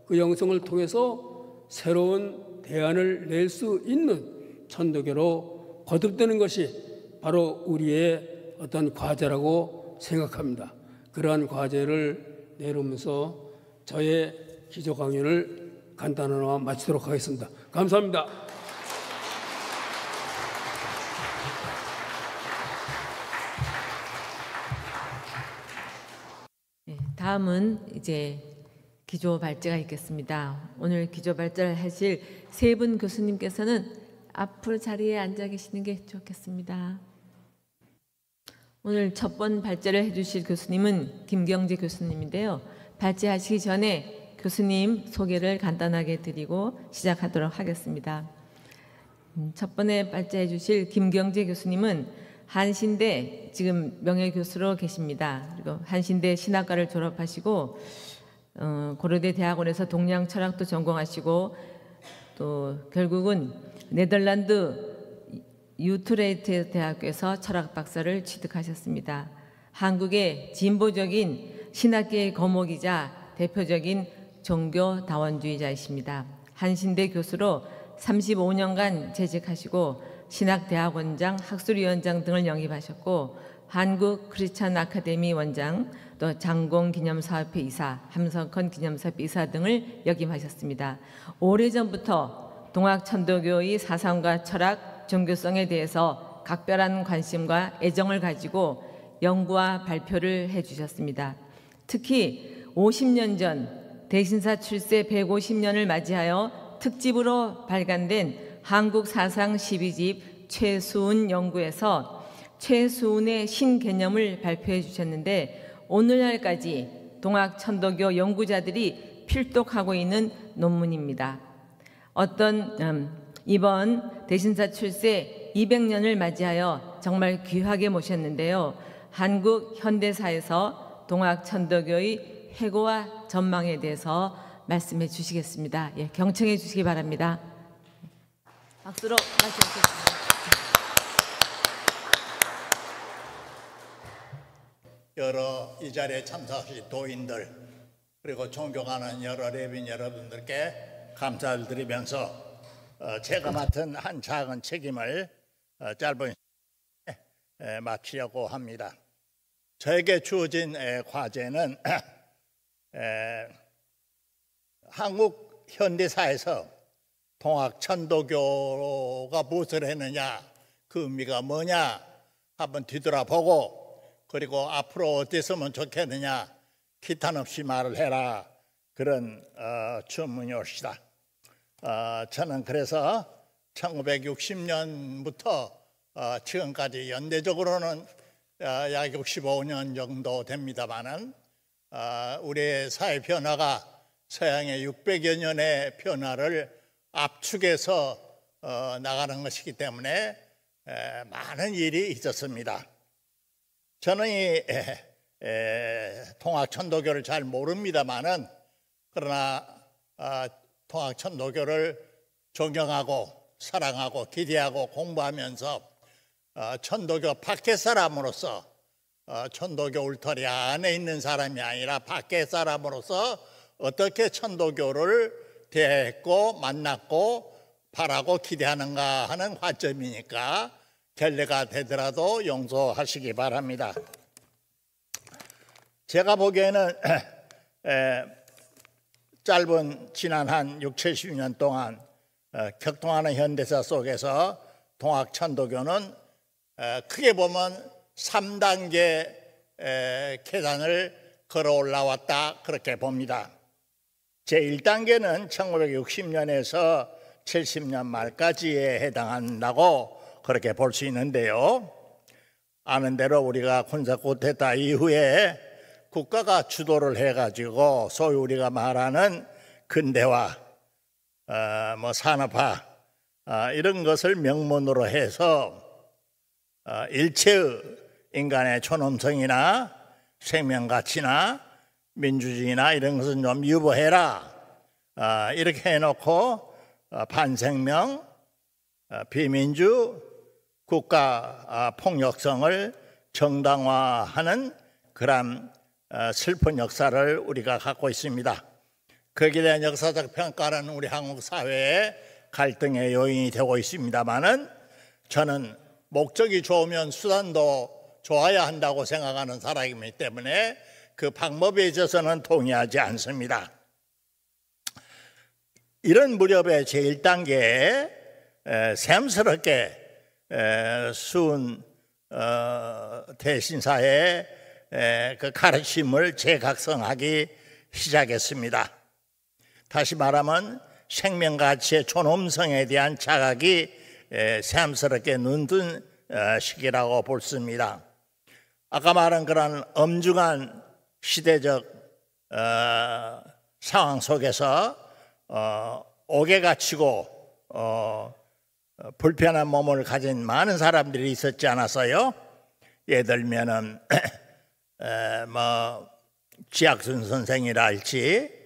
그 영성을 통해서 새로운 대안을 낼 수 있는 천도교로 거듭되는 것이 바로 우리의 어떤 과제라고 생각합니다. 그러한 과제를 내놓으면서 저의 기조 강연을 간단하나마 마치도록 하겠습니다. 감사합니다. 다음은 이제 기조 발제가 있겠습니다. 오늘 기조 발제를 하실 세 분 교수님께서는 앞으로 자리에 앉아 계시는 게 좋겠습니다. 오늘 첫 번 발제를 해주실 교수님은 김경재 교수님인데요. 발제하시기 전에 교수님 소개를 간단하게 드리고 시작하도록 하겠습니다. 첫 번에 발제해 주실 김경재 교수님은 한신대 지금 명예교수로 계십니다. 그리고 한신대 신학과를 졸업하시고 고려대 대학원에서 동양 철학도 전공하시고 또 결국은 네덜란드 유트레이트 대학교에서 철학 박사를 취득하셨습니다. 한국의 진보적인 신학계의 거목이자 대표적인 종교 다원주의자이십니다. 한신대 교수로 35년간 재직하시고 신학대학원장, 학술위원장 등을 영입하셨고 한국 크리스찬 아카데미 원장, 또 장공기념사업회 이사, 함성컨 기념사업회 이사 등을 역임하셨습니다. 오래전부터 동학천도교의 사상과 철학, 종교성에 대해서 각별한 관심과 애정을 가지고 연구와 발표를 해주셨습니다. 특히 50년 전 대신사 출세 150년을 맞이하여 특집으로 발간된 한국 사상 12집 최수은 연구에서 최수은의 신개념을 발표해 주셨는데 오늘날까지 동학천도교 연구자들이 필독하고 있는 논문입니다. 이번 대신사 출세 200년을 맞이하여 정말 귀하게 모셨는데요. 한국 현대사에서 동학천도교의 해고와 전망에 대해서 말씀해 주시겠습니다. 예, 경청해 주시기 바랍니다. 박수로 말씀하시겠습니다. 여러 이 자리에 참석하신 도인들 그리고 존경하는 여러 레빈 여러분들께 감사를 드리면서 제가 맡은 한 작은 책임을 짧은 시간에 마치려고 합니다. 저에게 주어진 과제는 한국 현대사에서 동학천도교가 무엇을 했느냐, 그 의미가 뭐냐 한번 뒤돌아보고 그리고 앞으로 어땠으면 좋겠느냐 기탄 없이 말을 해라 그런 주문이옵시다. 저는 그래서 1960년부터 지금까지 연대적으로는 약 65년 정도 됩니다만은 우리의 사회 변화가 서양의 600여 년의 변화를 압축해서 나가는 것이기 때문에 많은 일이 있었습니다. 저는 이 동학천도교를 잘 모릅니다만은 그러나 동학천도교를 존경하고 사랑하고 기대하고 공부하면서 천도교 밖에 사람으로서 천도교 울타리 안에 있는 사람이 아니라 밖에 사람으로서 어떻게 천도교를 대했고 만났고 바라고 기대하는가 하는 관점이니까 결례가 되더라도 용서하시기 바랍니다. 제가 보기에는 짧은 지난 한 6, 70년 동안 격통하는 현대사 속에서 동학천도교는 크게 보면 3단계 계단을 걸어 올라왔다 그렇게 봅니다. 제1단계는 1960년에서 70년 말까지에 해당한다고 그렇게 볼 수 있는데요. 아는 대로 우리가 군사 쿠데타 이후에 국가가 주도를 해가지고 소위 우리가 말하는 근대화, 산업화 이런 것을 명문으로 해서 일체의 인간의 존엄성이나 생명가치나 민주주의나 이런 것은 좀 유보해라 이렇게 해놓고 반생명, 비민주, 국가 폭력성을 정당화하는 그런 슬픈 역사를 우리가 갖고 있습니다. 거기에 대한 역사적 평가는 우리 한국 사회의 갈등의 요인이 되고 있습니다만은 저는 목적이 좋으면 수단도 좋아야 한다고 생각하는 사람이기 때문에 그 방법에 있어서는 동의하지 않습니다. 이런 무렵에 제1단계에 샘스럽게 수은 대신사의 그 가르침을 재각성하기 시작했습니다. 다시 말하면 생명가치의 존엄성에 대한 자각이 새삼스럽게 눈뜬 시기라고 볼 수 있습니다. 아까 말한 그런 엄중한 시대적 상황 속에서 옥에 갇히고 불편한 몸을 가진 많은 사람들이 있었지 않았어요? 예를 들면은 지학순 선생이랄지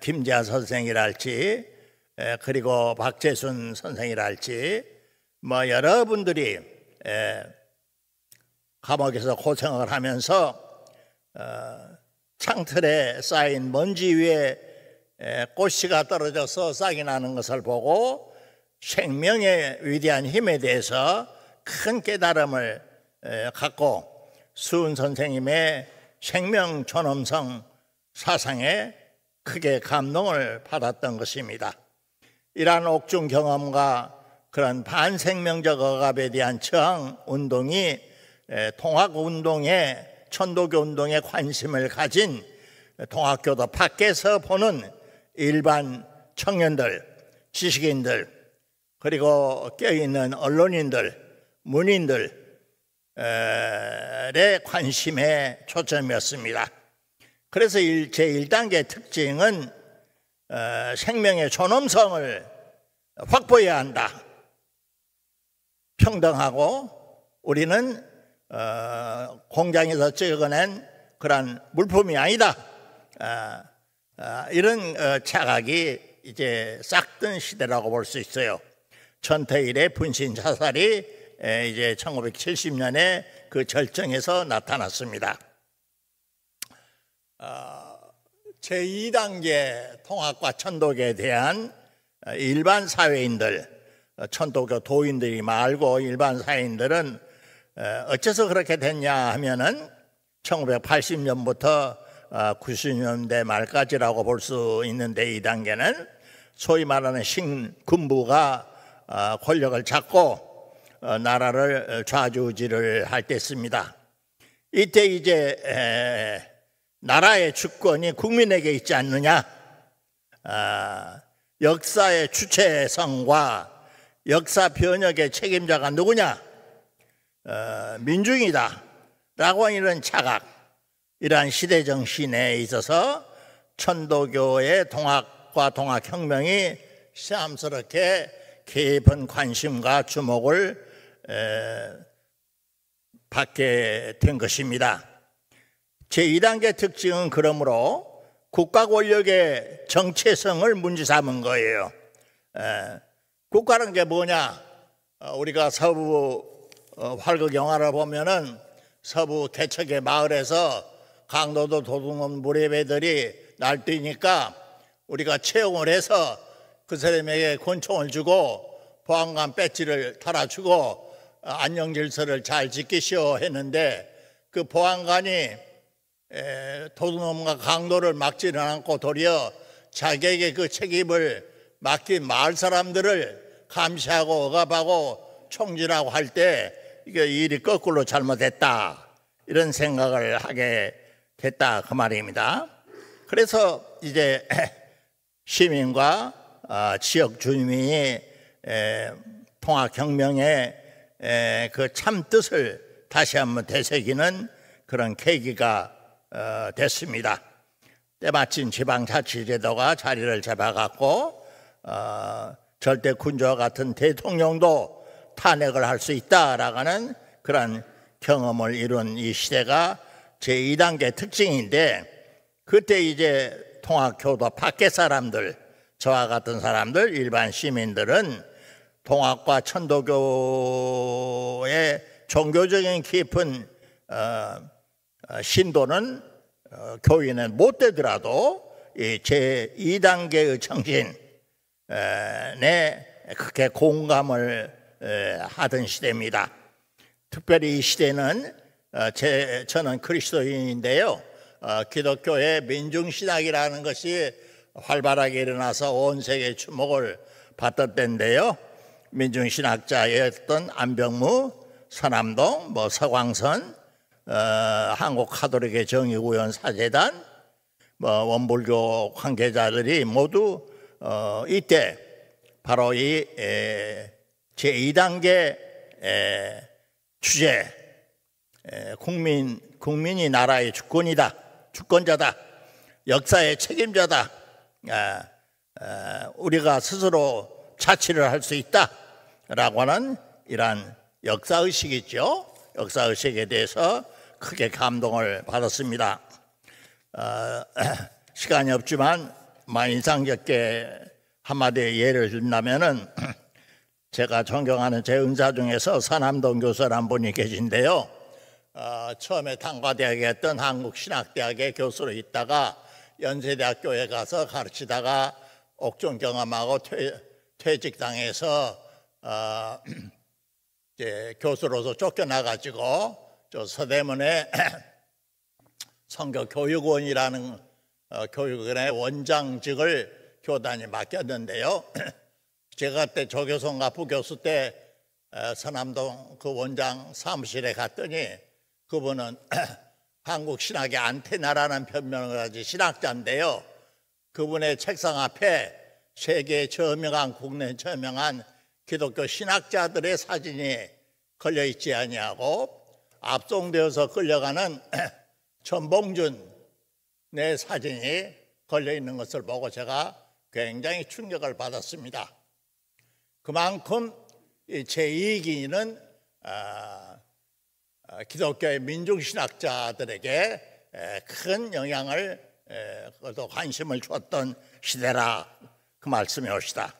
김재하 선생이랄지 그리고 박재순 선생이랄지 여러분들이 감옥에서 고생을 하면서 창틀에 쌓인 먼지 위에 꽃씨가 떨어져서 싹이 나는 것을 보고 생명의 위대한 힘에 대해서 큰 깨달음을 갖고 수은 선생님의 생명 존엄성 사상에 크게 감동을 받았던 것입니다. 이러한 옥중 경험과 그런 반생명적 억압에 대한 저항 운동이 통학운동에 천도교 운동에 관심을 가진 통학교도 밖에서 보는 일반 청년들, 지식인들, 그리고 껴있는 언론인들, 문인들의 관심의 초점이었습니다. 그래서 제1단계 특징은 생명의 존엄성을 확보해야 한다. 평등하고 우리는 공장에서 찍어낸 그런 물품이 아니다. 이런 자각이 이제 싹든 시대라고 볼 수 있어요. 전태일의 분신 자살이 이제 1970년에 그 절정에서 나타났습니다. 제2단계 통학과 천도교에 대한 일반 사회인들, 천도교 도인들이 말고 일반 사회인들은 어째서 그렇게 됐냐 하면은 1980년부터 90년대 말까지라고 볼 수 있는데, 이 단계는 소위 말하는 신군부가 권력을 잡고 나라를 좌지우지를 할 때였습니다. 이때 이제 나라의 주권이 국민에게 있지 않느냐, 역사의 주체성과 역사 변혁의 책임자가 누구냐, 민중이다 라고 하는 이런 자각, 이러한 시대정신에 있어서 천도교의 통학과 통학혁명이 새삼스럽게 깊은 관심과 주목을 받게 된 것입니다. 제2단계 특징은 그러므로 국가 권력의 정체성을 문제 삼은 거예요. 국가는 게 뭐냐? 우리가 서부 활극 영화를 보면은 서부 개척의 마을에서 강도도 도둑놈 무례배들이 날뛰니까 우리가 채용을 해서 그 사람에게 권총을 주고 보안관 배지를 달아주고 안녕 질서를 잘 지키시오 했는데 그 보안관이 도둑놈과 강도를 막지는 않고 도리어 자기에게 그 책임을 맡긴 마을 사람들을 감시하고 억압하고 총질하고 할 때 이게 일이 거꾸로 잘못됐다 이런 생각을 하게 됐다 그 말입니다. 그래서 이제 시민과 지역 주민이 통합혁명의 그 참 뜻을 다시 한번 되새기는 그런 계기가 됐습니다. 때마침 지방자치제도가 자리를 잡아갖고 절대 군주와 같은 대통령도 탄핵을 할 수 있다라는 그런 경험을 이룬 이 시대가 제2단계 특징인데 그때 이제 통합교도 밖의 사람들 저와 같은 사람들 일반 시민들은 통합과 천도교의 종교적인 깊은 신도는 교인은 못 되더라도 이 제2단계의 정신에 크게 공감을 하던 시대입니다. 특별히 이 시대는 저는 그리스도인인데요. 기독교의 민중신학이라는 것이 활발하게 일어나서 온 세계의 주목을 받던 때인데요. 민중신학자였던 안병무, 서남동, 서광선, 한국 카톨릭의 정의구현 사재단, 원불교 관계자들이 모두 이때 바로 이 제2단계 주제 국민이 나라의 주권자다, 역사의 책임자다, 우리가 스스로 자치를 할 수 있다라고 하는 이러한 역사의식이죠. 역사의식에 대해서 크게 감동을 받았습니다. 시간이 없지만 인상 깊게 한마디 예를 준다면은 제가 존경하는 제 은사 중에서 서남동 교수라는 분이 계신데요. 처음에 단과대학에 했던 한국신학대학의 교수로 있다가 연세대학교에 가서 가르치다가 옥중 경험하고 퇴직당해서 이제 교수로서 쫓겨나가지고 저 서대문에 성교교육원이라는 교육원의 원장직을 교단이 맡겼는데요. 제가 그때 조교수인가 부교수 때 서남동 그 원장 사무실에 갔더니 그분은 한국 신학의 안테나라는 별명을 가진 신학자인데요. 그분의 책상 앞에 세계 저명한 국내 저명한 기독교 신학자들의 사진이 걸려 있지 아니하고 압송되어서 끌려가는 전봉준의 사진이 걸려 있는 것을 보고 제가 굉장히 충격을 받았습니다. 그만큼 제2기는 기독교의 민중신학자들에게 큰 영향을 또 관심을 줬던 시대라 그 말씀이 옵시다.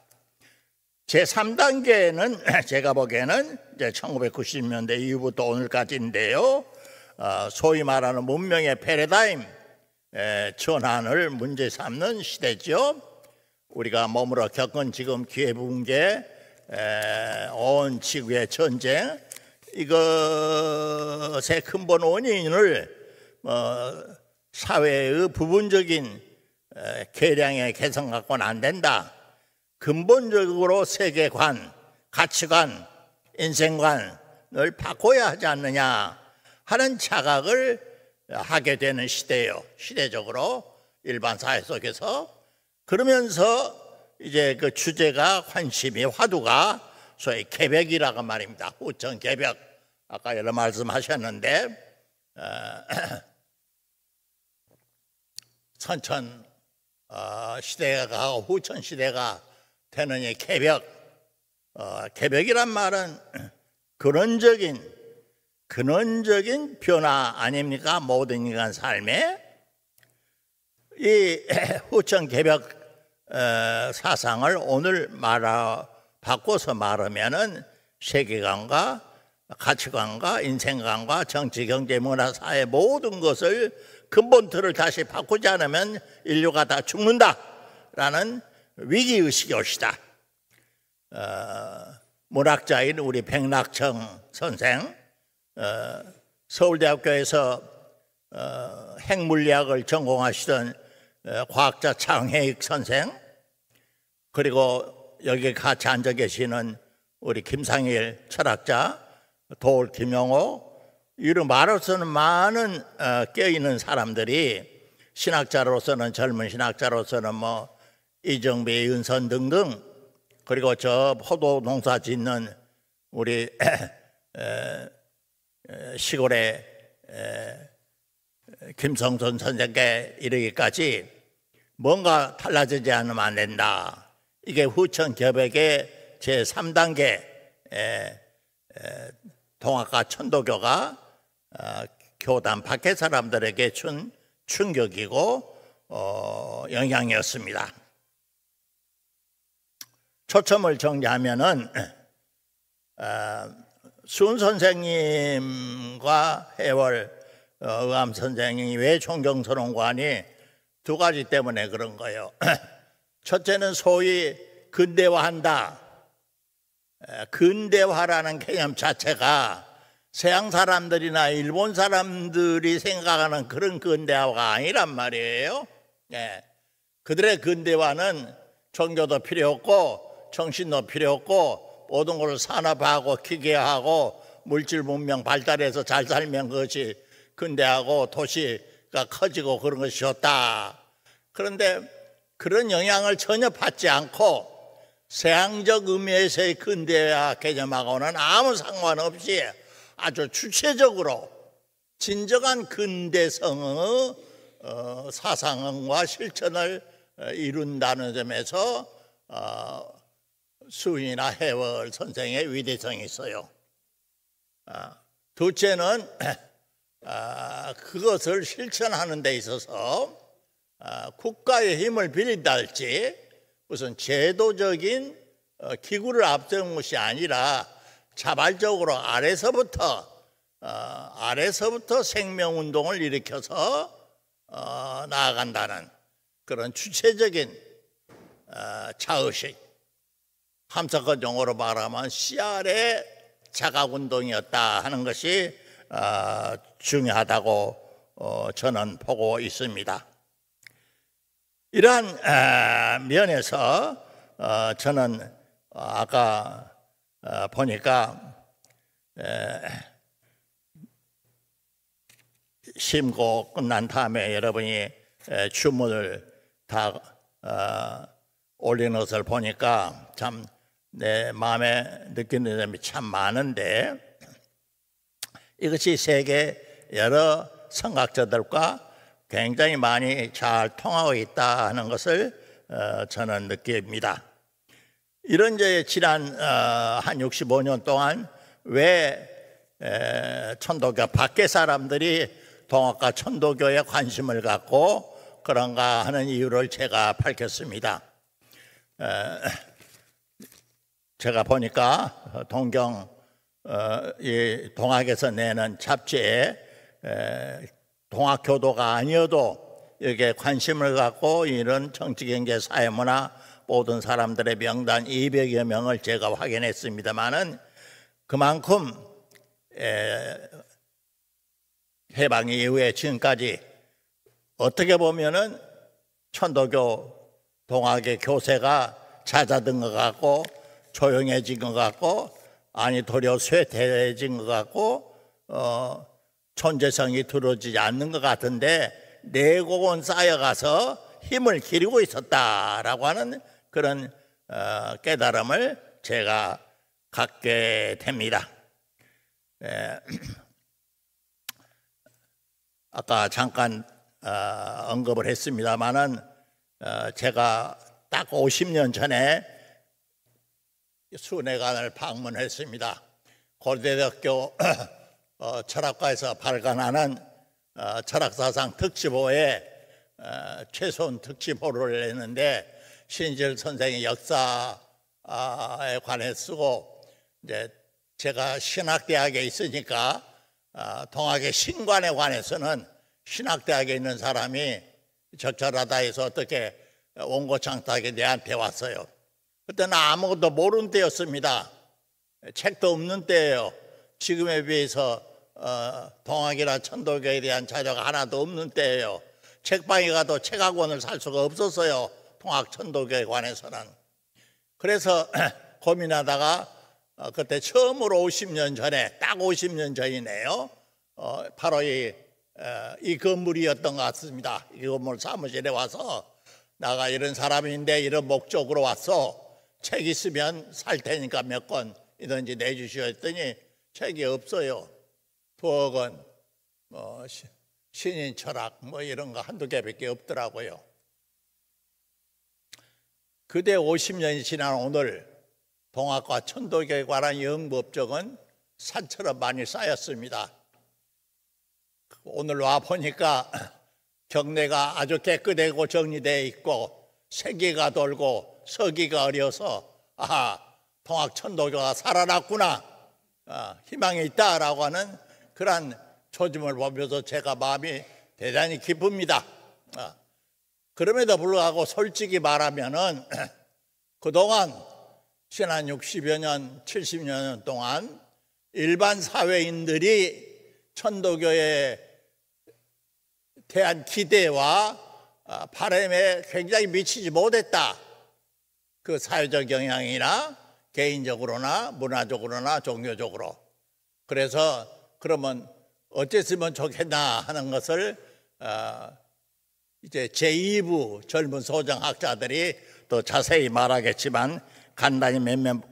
제3단계는 제가 보기에는 이제 1990년대 이후부터 오늘까지인데요. 소위 말하는 문명의 패러다임 전환을 문제 삼는 시대죠. 우리가 머물러 겪은 지금 기회붕괴, 온 지구의 전쟁, 이것의 근본 원인을 사회의 부분적인 계량의 개선 갖고는 안 된다. 근본적으로 세계관, 가치관, 인생관을 바꿔야 하지 않느냐 하는 자각을 하게 되는 시대예요. 시대적으로 일반 사회 속에서. 그러면서 이제 그 주제가 관심이 화두가 소위 개벽이라고 말입니다. 후천 개벽. 아까 여러 말씀하셨는데 선천 시대가 후천 시대가 되는 이 개벽. 개벽이란 말은 근원적인 변화 아닙니까? 모든 인간 삶에. 이 후천 개벽 사상을 오늘 바꿔서 말하면은 세계관과 가치관과 인생관과 정치, 경제, 문화, 사회 모든 것을 근본 틀을 다시 바꾸지 않으면 인류가 다 죽는다라는 위기의식이 올 시다. 문학자인 우리 백낙청 선생, 서울대학교에서 핵물리학을 전공하시던 과학자 장혜익 선생, 그리고 여기 같이 앉아 계시는 우리 김상일 철학자, 도올 김용호, 이런 말로서는 많은 껴있는 사람들이 신학자로서는, 젊은 신학자로서는 뭐 이정배, 윤선 등등, 그리고 저 포도 농사 짓는 우리 시골의 김성선 선생께 이르기까지 뭔가 달라지지 않으면 안 된다. 이게 후천 개벽의 제3단계 동학과 천도교가 교단 밖의 사람들에게 준 충격이고 영향이었습니다. 초점을 정리하면은 수은 선생님과 해월 의암 선생님이 왜 존경스러운 관이 두 가지 때문에 그런 거예요. 첫째는 소위 근대화한다. 근대화라는 개념 자체가 서양 사람들이나 일본 사람들이 생각하는 그런 근대화가 아니란 말이에요. 그들의 근대화는 종교도 필요 없고 정신도 필요 없고 모든 것을 산업화하고 기계화하고 물질 문명 발달해서 잘 살면 그것이 근대하고 도시가 커지고 그런 것이 좋다. 그런데 그런 영향을 전혀 받지 않고 서양적 의미에서의 근대화 개념하고는 아무 상관없이 아주 주체적으로 진정한 근대성의 사상과 실천을 이룬다는 점에서 수인이나 해월 선생의 위대성이 있어요. 둘째는 그것을 실천하는 데 있어서 국가의 힘을 빌린다 할지 무슨 제도적인 기구를 앞세운 것이 아니라 자발적으로 아래서부터 생명운동을 일으켜서 나아간다는 그런 주체적인 자의식, 함석헌 용어로 말하면 CR의 자각운동이었다 하는 것이 중요하다고 저는 보고 있습니다. 이러한 면에서 저는 아까 보니까 심고 끝난 다음에 여러분이 주문을 다 올리는 것을 보니까 참 내 마음에 느끼는 점이 참 많은데, 이것이 세계 여러 성학자들과 굉장히 많이 잘 통하고 있다 하는 것을 저는 느낍니다. 이런 지난 한 65년 동안 왜 천도교 밖의 사람들이 동학과 천도교에 관심을 갖고 그런가 하는 이유를 제가 밝혔습니다. 제가 보니까 동경 이 동학에서 내는 잡지에 동학교도가 아니어도 여기에 관심을 갖고 이런 정치, 경제, 사회, 문화 모든 사람들의 명단 200여 명을 제가 확인했습니다마는 그만큼 해방 이후에 지금까지 어떻게 보면은 천도교 동학의 교세가 잦아든 것 같고 조용해진 것 같고 아니 도리어 쇠퇴해진 것 같고 존재성이 드러지지 않는 것 같은데 내곡은 쌓여가서 힘을 기르고 있었다라고 하는 그런 깨달음을 제가 갖게 됩니다. 아까 잠깐 언급을 했습니다마는 제가 딱 50년 전에 순회관을 방문했습니다. 고려대학교 철학과에서 발간하는 철학사상 특집호에 최소한 특집호를 냈는데 신실 선생의 역사에 관해 쓰고 이제 제가 신학대학에 있으니까 동학의 신관에 관해서는 신학대학에 있는 사람이 적절하다 해서 어떻게 원고창탁에 내한테 왔어요. 그때는 아무것도 모르는 때였습니다. 책도 없는 때예요. 지금에 비해서 동학이나 천도교에 대한 자료가 하나도 없는 때예요. 책방에 가도 책학원을 살 수가 없었어요. 동학 천도교에 관해서는. 그래서 고민하다가 그때 처음으로 50년 전에, 딱 50년 전이네요. 바로 이 건물이었던 것 같습니다. 이 건물 사무실에 와서 나가 이런 사람인데 이런 목적으로 왔어. 책 있으면 살 테니까 몇 권이든지 내주시오 했더니 책이 없어요. 2억 원, 신인 철학 이런 거 한두 개밖에 없더라고요. 그대 50년이 지난 오늘 동학과 천도교에 관한 영법적은 산처럼 많이 쌓였습니다. 오늘 와 보니까 경내가 아주 깨끗하고 정리되어 있고 세기가 돌고 서기가 어려서 동학 천도교가 살아났구나, 희망이 있다라고 하는 그런 초짐을 보면서 제가 마음이 대단히 기쁩니다. 그럼에도 불구하고 솔직히 말하면은 그동안 지난 60여 년, 70여 년 동안 일반 사회인들이 천도교에 대한 기대와 바람에 굉장히 미치지 못했다. 그 사회적 영향이나 개인적으로나 문화적으로나 종교적으로. 그래서 그러면 어땠으면 좋겠나 하는 것을 이제 제2부 젊은 소정학자들이 더 자세히 말하겠지만 간단히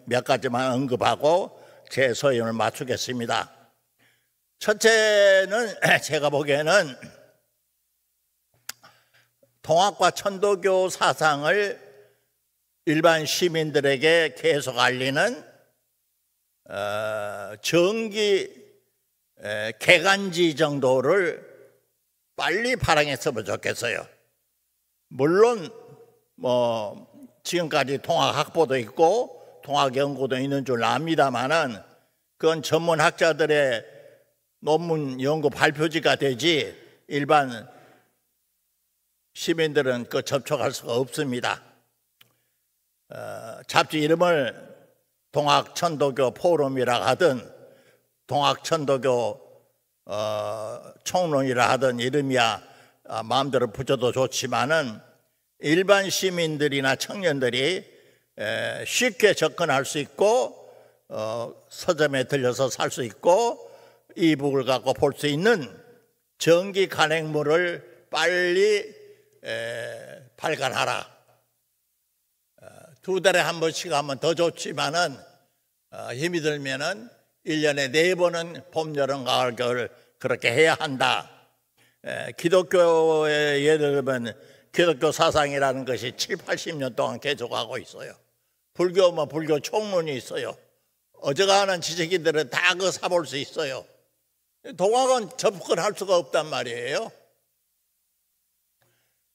몇 가지만 언급하고 제 서연을 마치겠습니다. 첫째는 제가 보기에는 동학과 천도교 사상을 일반 시민들에게 계속 알리는 정기 개간지 정도를 빨리 발행했으면 좋겠어요. 물론 지금까지 동학 학보도 있고 동학 연구도 있는 줄 압니다만은 그건 전문 학자들의 논문 연구 발표지가 되지 일반 시민들은 그 접촉할 수가 없습니다. 잡지 이름을 동학 천도교 포럼이라 하든 동학 천도교 총론이라 하든 이름이야 마음대로 붙여도 좋지만은 일반 시민들이나 청년들이 쉽게 접근할 수 있고 서점에 들려서 살 수 있고 이북을 갖고 볼 수 있는 정기 간행물을 빨리 발간하라. 2달에 한 번씩 하면 더 좋지만은 힘이 들면은 1년에 4번은 봄, 여름, 가을, 겨울 그렇게 해야 한다. 기독교의 예를 들면 기독교 사상이라는 것이 7, 80년 동안 계속하고 있어요. 불교면 불교 총론이 있어요. 어지간한 지식인들은 다 그거 사볼 수 있어요. 동학은 접근할 수가 없단 말이에요.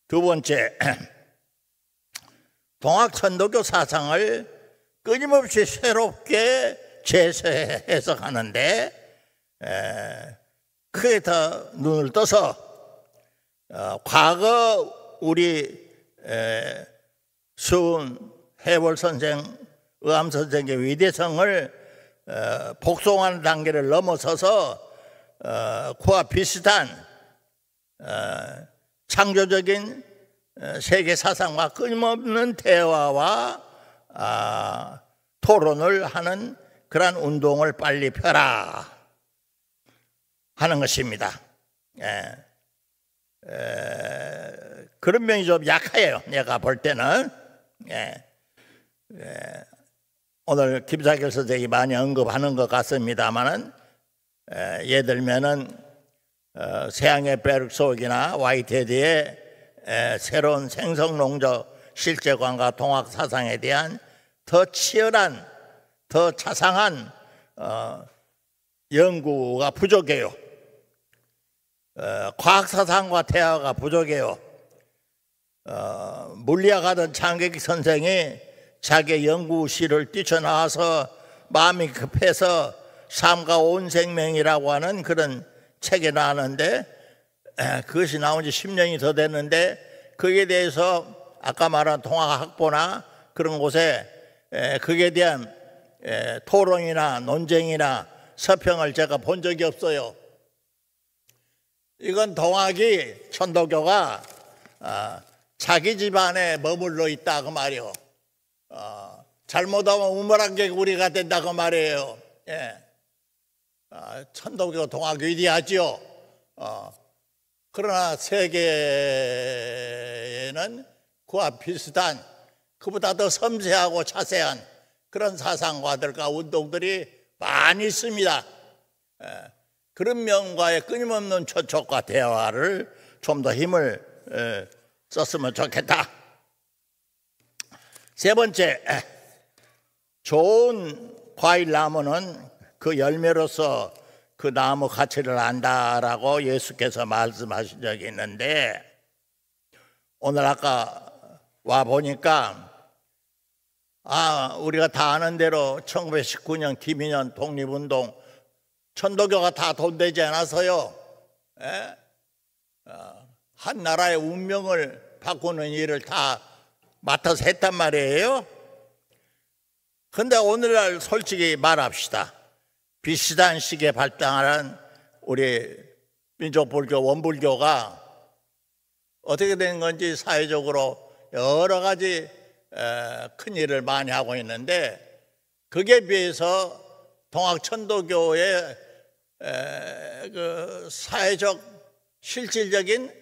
두 번째, 동학 천도교 사상을 끊임없이 새롭게 재해석하는데 크게 더 눈을 떠서 과거 우리 수은 해월 선생, 의암 선생의 위대성을 복송하는 단계를 넘어서서 그와 비슷한 창조적인 세계 사상과 끊임없는 대화와 토론을 하는 그러한 운동을 빨리 펴라 하는 것입니다. 그런 면이 좀 약해요. 내가 볼 때는. 오늘 김사길 선생이 많이 언급하는 것 같습니다만은 예를 들면은 세양의 베르크소기나 와이테드의 새로운 생성론적 실제관과 동학 사상에 대한 더 치열한, 더 자상한 연구가 부족해요. 과학 사상과 대화가 부족해요. 물리학 하던 장객 선생이 자기 연구실을 뛰쳐나와서 마음이 급해서 삶과 온 생명이라고 하는 그런 책이 나왔는데 그것이 나온 지 10년이 더 됐는데 거기에 대해서 아까 말한 통합학보나 그런 곳에 그에 대한 토론이나 논쟁이나 서평을 제가 본 적이 없어요. 이건 동학이 천도교가 자기 집안에 머물러 있다 그 말이요. 잘못하면 우물안개 우리가 된다 그 말이에요. 천도교 동학 위대하죠. 그러나 세계에는 그와 비슷한 그보다 더 섬세하고 자세한 그런 사상가들과 운동들이 많이 있습니다. 그런 면과의 끊임없는 접촉과 대화를 좀 더 힘을 썼으면 좋겠다. 세 번째, 좋은 과일 나무는 그 열매로서 그 나무 가치를 안다라고 예수께서 말씀하신 적이 있는데 오늘 아까 와 보니까 우리가 다 아는 대로 1919년 김인현 독립운동 천도교가 다 돈되지 않아서요. 한 나라의 운명을 바꾸는 일을 다 맡아서 했단 말이에요. 그런데 오늘날 솔직히 말합시다. 비슷한 시기에 발달한 우리 민족불교 원불교가 어떻게 된 건지 사회적으로 여러 가지 큰 일을 많이 하고 있는데 거기에 비해서 동학천도교의 그 사회적 실질적인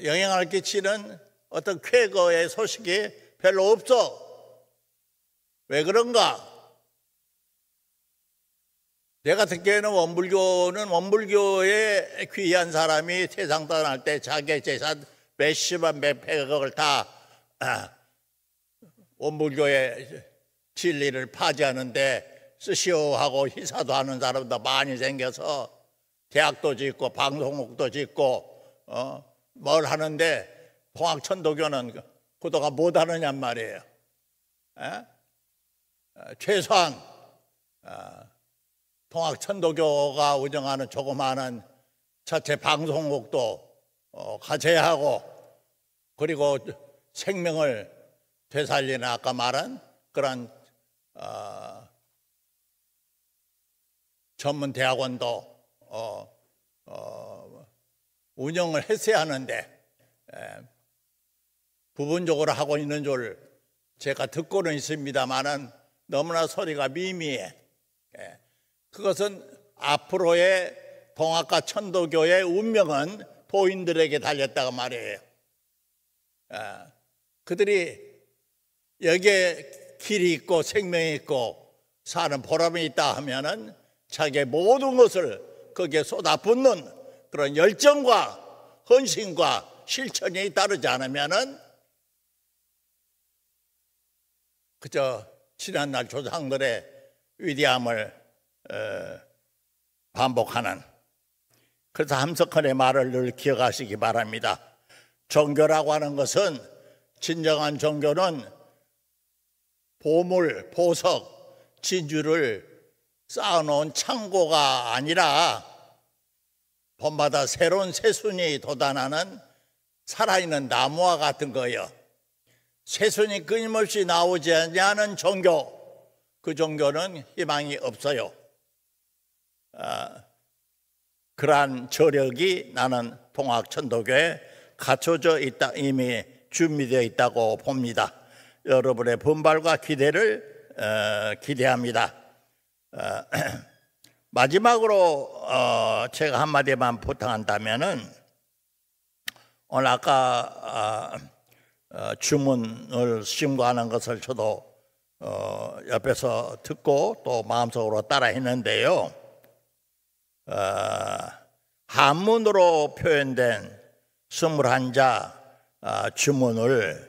영향을 끼치는 어떤 쾌거의 소식이 별로 없어. 왜 그런가? 내가 듣기에는 원불교에 귀한 사람이 세상 떠날 때 자기의 재산 몇십만 몇백억을 다 원불교의 진리를 파지하는데 쓰시오 하고 희사도 하는 사람도 많이 생겨서 대학도 짓고 방송국도 짓고 뭘 하는데 동학천도교는 그도가 못하느냔 말이에요. 최소한 동학천도교가 운영하는 조그마한 자체 방송국도 가져야 하고 그리고 생명을 되살리는 아까 말한 그런 전문 대학원도 운영을 했어야 하는데 부분적으로 하고 있는 줄 제가 듣고는 있습니다만은 너무나 소리가 미미해. 그것은 앞으로의 동학과 천도교의 운명은 도인들에게 달렸다고 말이에요. 그들이 여기에 길이 있고 생명이 있고 사는 보람이 있다 하면은 자기의 모든 것을 거기에 쏟아붓는 그런 열정과 헌신과 실천이 따르지 않으면은 그저 지난날 조상들의 위대함을 반복하는 그래서 함석헌의 말을 늘 기억하시기 바랍니다. 종교라고 하는 것은 진정한 종교는 보물, 보석, 진주를 쌓아놓은 창고가 아니라 봄마다 새로운 새순이 돋아나는 살아있는 나무와 같은 거예요. 새순이 끊임없이 나오지 않는 종교, 그 종교는 희망이 없어요. 그러한 저력이 나는 동학천도교에 갖춰져 있다, 이미 준비되어 있다고 봅니다. 여러분의 분발과 기대를 기대합니다. 마지막으로 제가 한마디만 부탁한다면은 오늘 아까 주문을 심구하는 것을 저도 옆에서 듣고 또 마음속으로 따라 했는데요. 한문으로 표현된 21자 주문을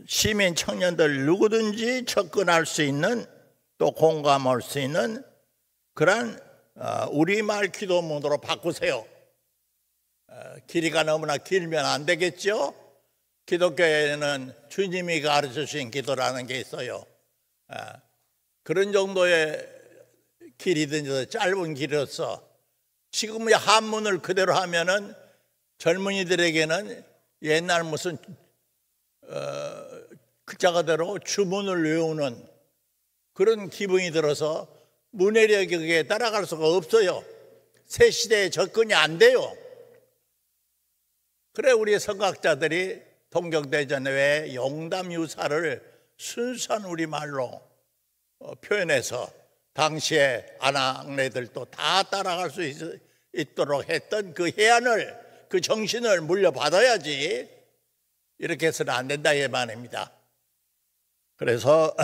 시민 청년들 누구든지 접근할 수 있는 또 공감할 수 있는 그런 우리말 기도문으로 바꾸세요. 길이가 너무나 길면 안 되겠죠? 기독교에는 주님이 가르쳐 주신 기도라는 게 있어요. 그런 정도의 길이든지 짧은 길이로서 지금의 한문을 그대로 하면은 젊은이들에게는 옛날 무슨 글자 그대로 주문을 외우는 그런 기분이 들어서 문해력이 그게 따라갈 수가 없어요. 새 시대에 접근이 안 돼요. 그래 우리 선각자들이 동경대전에 왜 용담유사를 순수한 우리말로 표현해서 당시에 아낙네들도 다 따라갈 수 있도록 했던 그 해안을, 그 정신을 물려받아야지 이렇게 해서는 안 된다 이 말입니다. 그래서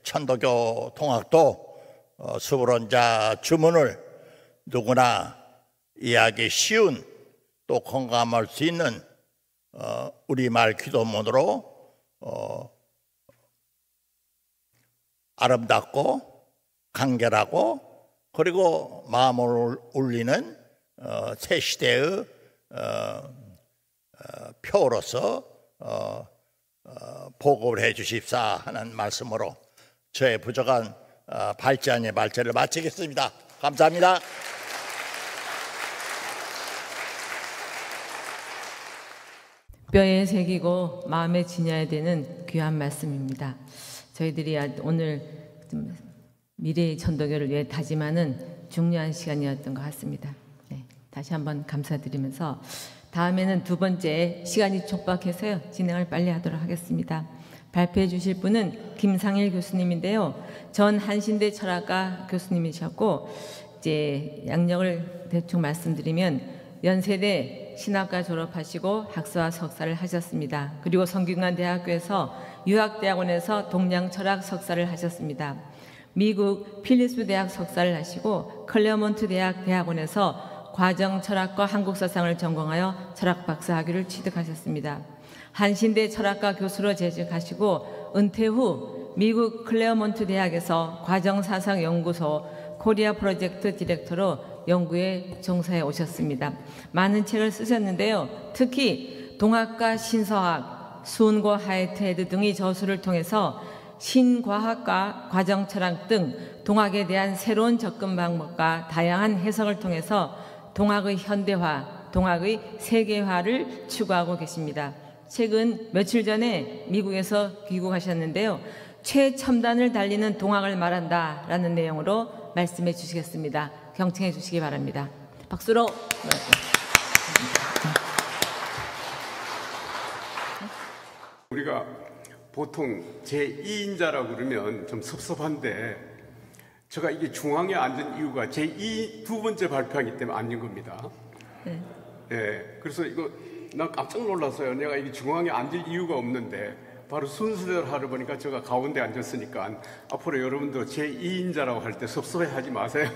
천도교 통학도 수불원자 주문을 누구나 이해하기 쉬운 또 공감할 수 있는 우리말 기도문으로 아름답고 간결하고 그리고 마음을 울리는 새 시대의 표로서 보고를 해 주십사 하는 말씀으로 저의 부족한 발제안의 발제를 마치겠습니다. 감사합니다. 뼈에 새기고 마음에 지녀야 되는 귀한 말씀입니다. 저희들이 오늘 좀 미래의 천도교를 위해 다짐하는 중요한 시간이었던 것 같습니다. 네, 다시 한번 감사드리면서 다음에는 두 번째 시간이 촉박해서요 진행을 빨리 하도록 하겠습니다. 발표해 주실 분은 김상일 교수님인데요. 전 한신대 철학과 교수님이셨고 이제 양력을 대충 말씀드리면 연세대 신학과 졸업하시고 학사와 석사를 하셨습니다. 그리고 성균관대학교에서 유학대학원에서 동양철학 석사를 하셨습니다. 미국 필리스 대학 석사를 하시고 클레어몬트 대학 대학원에서 과정철학과 한국사상을 전공하여 철학박사 학위를 취득하셨습니다. 한신대 철학과 교수로 재직하시고 은퇴 후 미국 클레어몬트 대학에서 과정사상연구소 코리아 프로젝트 디렉터로 연구에 종사해 오셨습니다. 많은 책을 쓰셨는데요. 특히 동학과 신서학, 수은고 하이트헤드 등의 저술을 통해서 신과학과 과정철학 등 동학에 대한 새로운 접근 방법과 다양한 해석을 통해서 동학의 현대화, 동학의 세계화를 추구하고 계십니다. 최근 며칠 전에 미국에서 귀국하셨는데요. 최첨단을 달리는 동학을 말한다라는 내용으로 말씀해 주시겠습니다. 경청해 주시기 바랍니다. 박수로. 우리가 보통 제2인자라고 그러면 좀 섭섭한데 제가 이게 중앙에 앉은 이유가 제2 두 번째 발표하기 때문에 앉은 겁니다. 네. 네. 그래서 이거 난 깜짝 놀랐어요. 내가 이게 중앙에 앉을 이유가 없는데 바로 순서대로 하려 보니까 제가 가운데 앉았으니까 앞으로 여러분도 제2인자라고 할 때 섭섭해하지 마세요.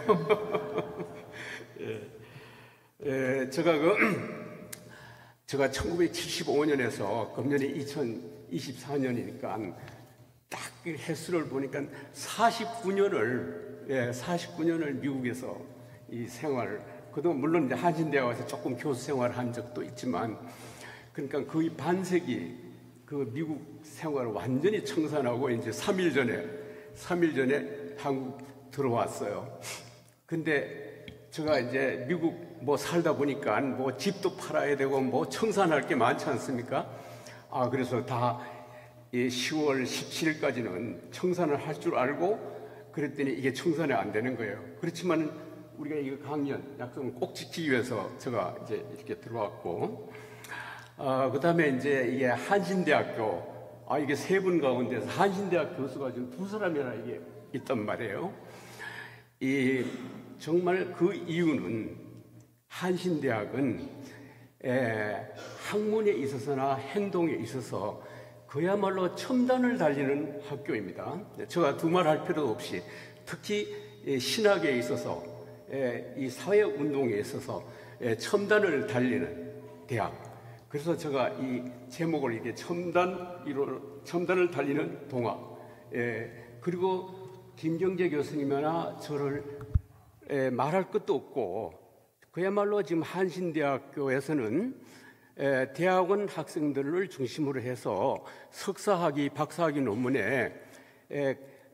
예. 제가 1975년에서 금년이 2024년이니까 딱 횟수를 보니까 49년을 미국에서 이 생활, 그동안 물론 이제 한신대학에 와서 조금 교수 생활을 한 적도 있지만, 그러니까 거의 반세기 그 미국 생활을 완전히 청산하고 이제 3일 전에 한국 들어왔어요. 근데 제가 이제 미국 뭐 살다 보니까 뭐 집도 팔아야 되고 뭐 청산할 게 많지 않습니까? 그래서 다 10월 17일까지는 청산을 할 줄 알고 그랬더니 이게 청산이 안 되는 거예요. 그렇지만 우리가 이 강연 약속을 꼭 지키기 위해서 제가 이제 이렇게 들어왔고, 그 다음에 이제 이게 한신대학교, 이게 세 분 가운데서 한신대학 교수가 지금 두 사람이나 이게 있단 말이에요. 정말 그 이유는 한신대학은 학문에 있어서나 행동에 있어서 그야말로 첨단을 달리는 학교입니다. 제가 두말할 필요도 없이 특히 신학에 있어서 이 사회운동에 있어서 첨단을 달리는 대학. 그래서 제가 이 제목을 이게 첨단을 달리는 동학. 그리고 김경재 교수님이나 저를 말할 것도 없고, 그야말로 지금 한신대학교에서는 대학원 학생들을 중심으로 해서 석사학위, 박사학위 논문에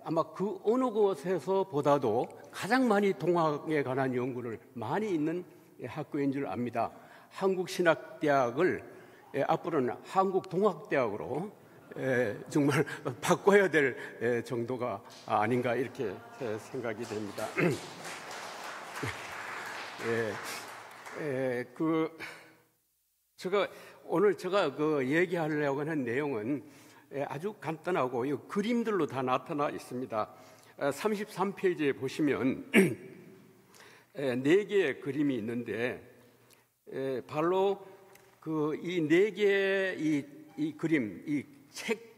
아마 그 어느 곳에서 보다도 가장 많이 동학에 관한 연구를 많이 있는 학교인 줄 압니다. 한국신학대학을 앞으로는 한국동학대학으로 정말 바꿔야 될 정도가 아닌가 이렇게 생각이 됩니다. 오늘 제가 얘기하려고 하는 내용은 아주 간단하고 이 그림들로 다 나타나 있습니다. 33페이지에 보시면 4개의 그림이 있는데 바로 이 4개의 이 그림, 이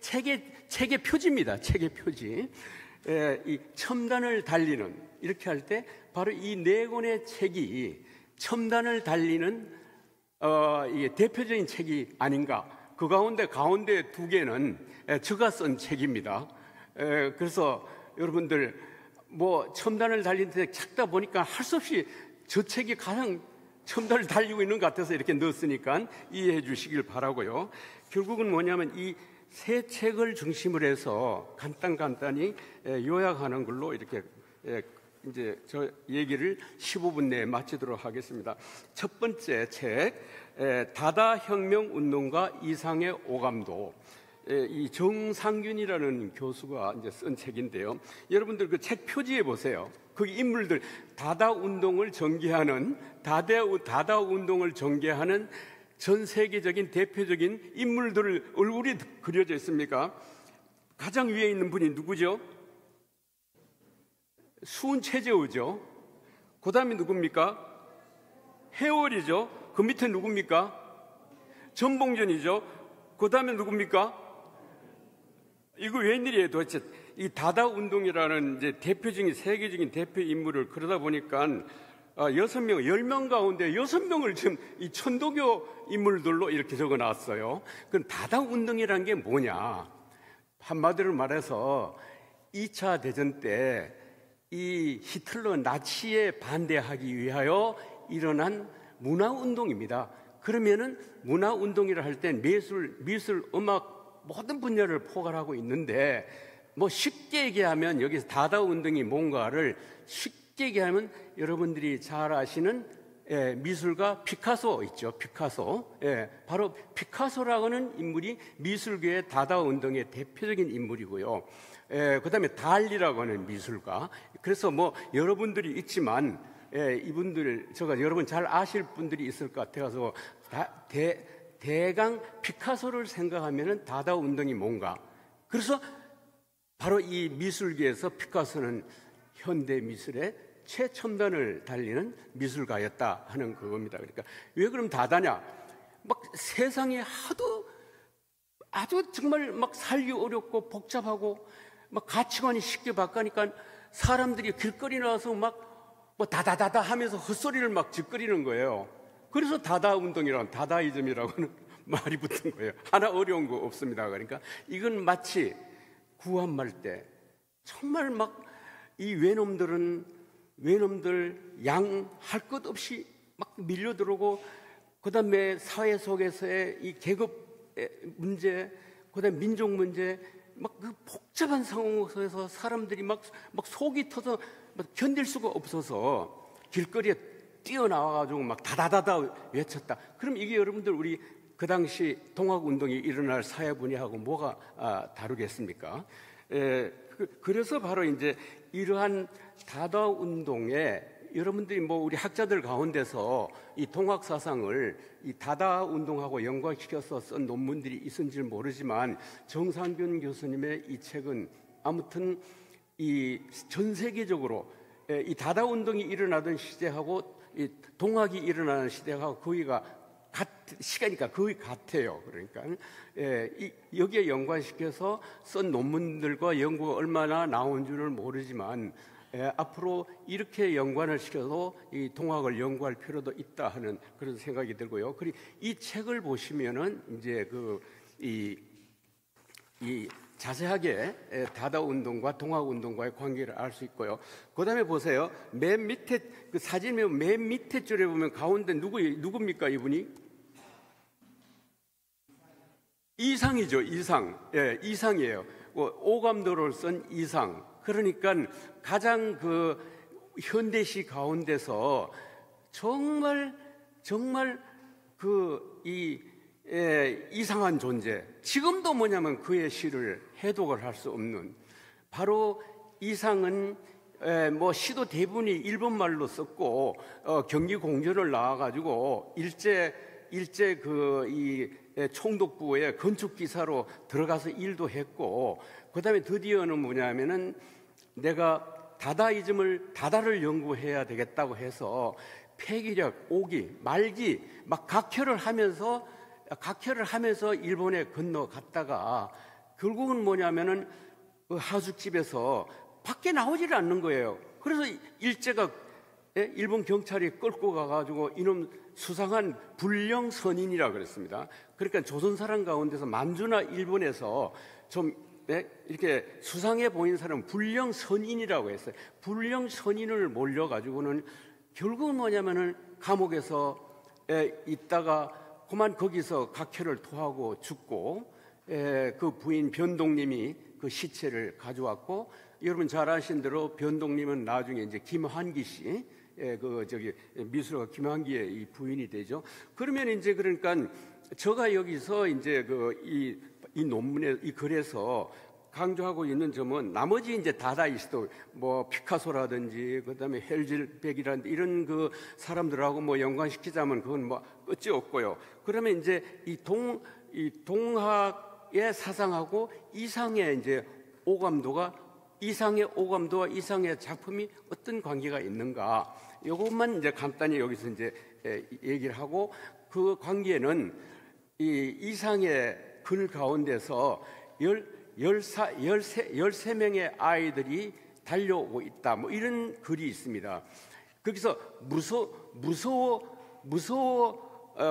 책의 표지입니다. 책의 표지. 이 첨단을 달리는, 이렇게 할 때 바로 이 4권의 책이 첨단을 달리는 이게 대표적인 책이 아닌가. 그 가운데 2개는 제가 쓴 책입니다. 그래서 여러분들 뭐 첨단을 달리는 책 찾다 보니까 할 수 없이 저 책이 가장 첨단을 달리고 있는 것 같아서 이렇게 넣었으니까 이해해 주시길 바라고요. 결국은 뭐냐면 이 세 책을 중심으로 해서 간단히 요약하는 걸로 이렇게 이제 저 얘기를 15분 내에 마치도록 하겠습니다. 첫 번째 책, 다다 혁명 운동가 이상의 오감도. 이 정상균이라는 교수가 이제 쓴 책인데요. 여러분들 그 책 표지에 보세요. 거기 인물들 다다 운동을 전개하는 다다 운동을 전개하는 전 세계적인 대표적인 인물들 얼굴이 그려져 있습니까? 가장 위에 있는 분이 누구죠? 수은 최재우죠. 그 다음에 누굽니까? 해월이죠. 그 밑에 누굽니까? 전봉준이죠. 그 다음에 누굽니까? 이거 웬일이에요 도대체. 이 다다 운동이라는 이제 대표적인 세계적인 대표 인물을 그러다 보니까 6명, 10명 가운데 6명을 지금 이 천도교 인물들로 이렇게 적어 놨어요. 그럼 다다 운동이라는 게 뭐냐? 한마디로 말해서 2차 대전 때 이 히틀러 나치에 반대하기 위하여 일어난 문화운동입니다. 그러면은 문화운동이라 할 땐 미술, 음악 모든 분야를 포괄하고 있는데 뭐 쉽게 얘기하면 여기서 다다 운동이 뭔가를 쉽게 얘기하면 여러분들이 잘 아시는 미술가 피카소 있죠. 피카소. 바로 피카소라고 하는 인물이 미술계의 다다 운동의 대표적인 인물이고요. 그 다음에 달리라고 하는 미술가. 그래서 뭐 여러분들이 있지만 이분들 제가 여러분 잘 아실 분들이 있을 것 같아서 대강 피카소를 생각하면은 다다 운동이 뭔가. 그래서 바로 이 미술계에서 피카소는 현대 미술의 최첨단을 달리는 미술가였다 하는 그겁니다. 그러니까 왜 그럼 다다냐? 막 세상에 아주 정말 막 살기 어렵고 복잡하고 막 가치관이 쉽게 바뀌니까 사람들이 길거리 나와서 뭐 다다다다 하면서 헛소리를 막 짓거리는 거예요. 그래서 다다 운동이라고 다다이즘이라고는 말이 붙은 거예요. 하나 어려운 거 없습니다. 그러니까 이건 마치 구한말 때 정말 막 이 외놈들 양 할 것 없이 막 밀려들어오고 그다음에 사회 속에서의 이 계급 문제, 그다음에 민족 문제, 막 그 복잡한 상황에서 사람들이 막 속이 터서 막 견딜 수가 없어서 길거리에 뛰어나와가지고 막 다다다다 외쳤다. 그럼 이게 여러분들 우리 그 당시 동학운동이 일어날 사회 분야하고 뭐가 다르겠습니까? 그래서 바로 이제 이러한 다다 운동에 여러분들이 뭐 우리 학자들 가운데서 이 동학 사상을 이 다다 운동하고 연관시켜서 쓴 논문들이 있은지 모르지만 정상균 교수님의 이 책은 아무튼 이 전 세계적으로 이 다다 운동이 일어나던 시대하고 이 동학이 일어나는 시대하고 거기가 시간이니까 거의 같아요. 그러니까 여기에 연관시켜서 쓴 논문들과 연구가 얼마나 나온 줄을 모르지만 앞으로 이렇게 연관을 시켜서 이 동학을 연구할 필요도 있다 하는 그런 생각이 들고요. 그리고 이 책을 보시면은 이제 이 자세하게 다다 운동과 동학 운동과의 관계를 알 수 있고요. 그다음에 보세요. 맨 밑에 그 사진에 맨 밑에 줄에 보면 가운데 누굽니까 이분이? 이상이죠, 이상. 예, 이상이에요. 오감도를 쓴 이상. 그러니까 가장 그 현대시 가운데서 정말 그 이상한 존재. 지금도 뭐냐면 그의 시를 해독을 할 수 없는, 바로 이상은 뭐 시도 대부분이 일본말로 썼고 경기 공전을 나와가지고 일제 그 이 총독부의 건축 기사로 들어가서 일도 했고, 그다음에 드디어는 뭐냐면은 내가 다다를 연구해야 되겠다고 해서 폐기력, 오기, 말기 막 각혈을 하면서 일본에 건너갔다가 결국은 뭐냐면은 그 하숙집에서 밖에 나오지를 않는 거예요. 그래서 일제가 일본 경찰이 끌고 가가지고 이놈 수상한 불령 선인이라 그랬습니다. 그러니까 조선 사람 가운데서 만주나 일본에서 좀 이렇게 수상해 보이는 사람은 불령 선인이라고 했어요. 불령 선인을 몰려가지고는 결국은 뭐냐면은 감옥에서 있다가 그만 거기서 각혈을 토하고 죽고, 그 부인 변동님이 그 시체를 가져왔고, 여러분 잘 아신 대로 변동님은 나중에 이제 김환기 씨, 미술가 김환기의 이 부인이 되죠. 그러면 이제 그러니까 제가 여기서 이제 이 논문에 이 글에서 강조하고 있는 점은 나머지 이제 다다이스트 뭐 피카소라든지 그다음에 헬질백이라든지 이런 그 사람들하고 뭐 연관시키자면 그건 뭐 끝이 없고요. 그러면 이제 이 동학의 사상하고 이상의 이제 오감도와 이상의 작품이 어떤 관계가 있는가, 이것만 이제 간단히 여기서 이제 얘기를 하고, 그 관계는 이 이상의 글 가운데서 13명의 아이들이 달려오고 있다, 뭐 이런 글이 있습니다. 거기서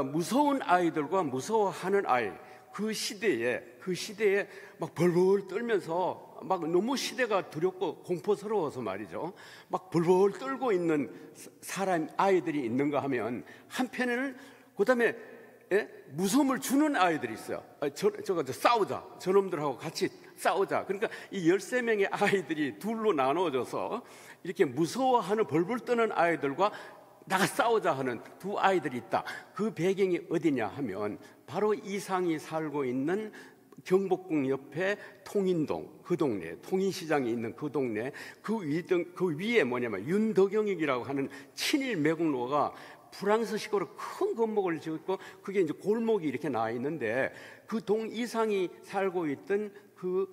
무서운 아이들과 무서워하는 아이, 그 시대에 막 벌벌 떨면서 막 너무 시대가 두렵고 공포스러워서 말이죠, 막 벌벌 떨고 있는 아이들이 있는가 하면, 한편에는 그다음에 무서움을 주는 아이들이 있어요. 싸우자, 저놈들하고 같이 싸우자. 그러니까 이 13명의 아이들이 둘로 나눠져서 이렇게 무서워하는 벌벌 떠는 아이들과 나가 싸우자 하는 두 아이들이 있다. 그 배경이 어디냐 하면 바로 이상이 살고 있는 경복궁 옆에 통인동, 그 동네, 통인시장이 있는 그 동네, 그 위에 뭐냐면 윤덕영이라고 하는 친일 매국노가 프랑스식으로 큰 건물을 지었고, 그게 이제 골목이 이렇게 나와 있는데, 그 이상이 살고 있던 그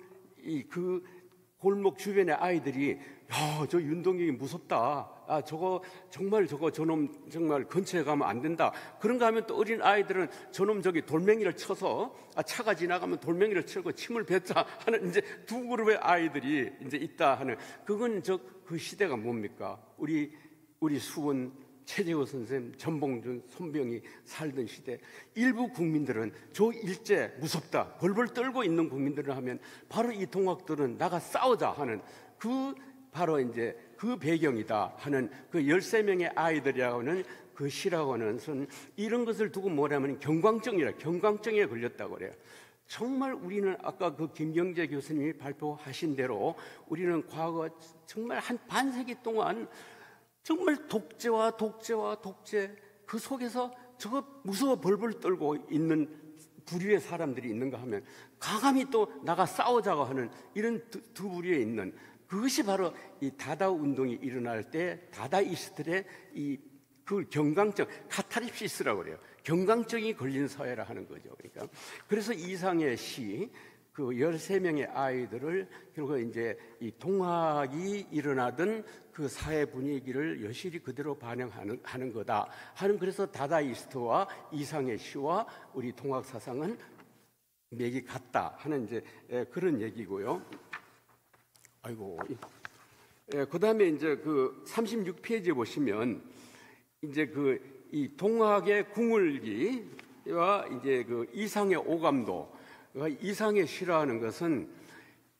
골목 주변의 아이들이, 야, 저 윤동경이 무섭다. 저놈 정말 근처에 가면 안 된다. 그런가 하면 또 어린 아이들은 저놈 돌멩이를 쳐서, 차가 지나가면 돌멩이를 치고 침을 뱉자 하는 이제 두 그룹의 아이들이 이제 있다 하는, 그건 그 시대가 뭡니까? 우리 수원 최재호 선생님, 전봉준, 손병이 살던 시대, 일부 국민들은 저 일제 무섭다, 벌벌 떨고 있는 국민들을 하면 바로 이 동학들은 나가 싸우자 하는 바로 이제 그 배경이다 하는 그 13명의 아이들이라고 하는 그 시라고 하는 것은 이런 것을 두고 뭐라면 경광증에 걸렸다고 그래요. 정말 우리는 아까 그 김경재 교수님이 발표하신 대로 우리는 과거 정말 한 반세기 동안 정말 독재와 독재, 그 속에서 저거 무서워 벌벌 떨고 있는 부류의 사람들이 있는가 하면 강함이 또 나가 싸우자고 하는 이런 두 부류에 있는, 그것이 바로 이 다다 운동이 일어날 때 다다이스트들의 그 경강증, 카타립시스라고 그래요. 경강증이 걸린 사회라 하는 거죠. 그래서 이상의 시, 그 13명의 아이들을 결국 이제 이 동학이 일어나던 그 사회 분위기를 여실히 그대로 반영하는 거다 하는, 그래서 다다이스트와 이상의 시와 우리 동학 사상은 맥이 같다 하는 이제 그런 얘기고요. 그다음에 이제 그 36페이지에 보시면 이제 이 동학의 궁을기와 이제 그 이상의 오감도, 이상의 시라는 것은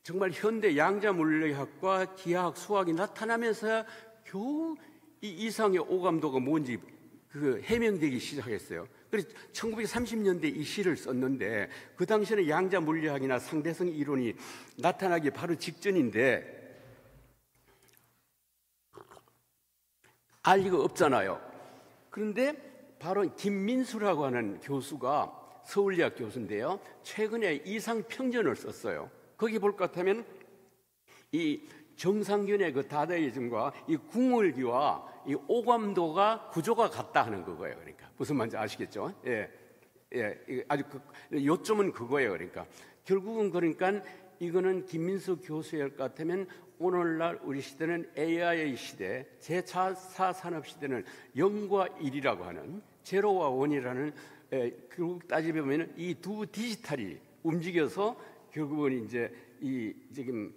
정말 현대 양자 물리학과 기하학 수학이 나타나면서 겨우 이 이상의 오감도가 뭔지 그 해명되기 시작했어요. 그래서 1930년대 이 시를 썼는데 그 당시에는 양자 물리학이나 상대성 이론이 나타나기 바로 직전인데 알 리가 없잖아요. 그런데 바로 김민수라고 하는 교수가 서울대학 교수인데요, 최근에 이상평전을 썼어요. 거기 볼 것 같으면 이 정상균의 그 다다이즘과 이 궁궐기와 이 오감도가 구조가 같다 하는 그거예요. 그러니까 무슨 말인지 아시겠죠? 아주 요점은 그거예요. 그러니까 결국은 그러니까 이거는 김민수 교수의 것 같으면 오늘날 우리 시대는 AI 시대, 제4 산업 시대는 0과 1이라고 하는 제로와 원이라는, 결국 따지면 이 두 디지털이 움직여서 결국은 이제 이 지금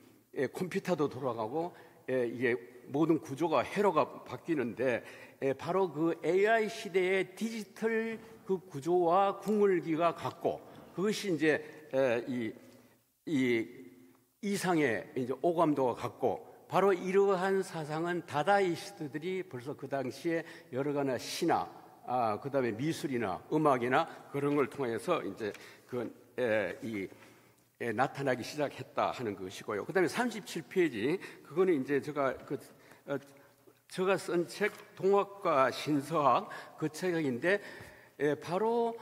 컴퓨터도 돌아가고 이게 모든 구조가 회로가 바뀌는데, 바로 그 AI 시대의 디지털 그 구조와 궁궐기가 같고, 그것이 이제 이 이상의 이제 오감도가 같고, 바로 이러한 사상은 다다이스트들이 벌써 그 당시에 여러 가지 시나 그다음에 미술이나 음악이나 그런 걸 통해서 이제 나타나기 시작했다 하는 것이고요. 그다음에 37페이지, 그거는 이제 제가 쓴 책 동학과 신서학 그 책인데, 바로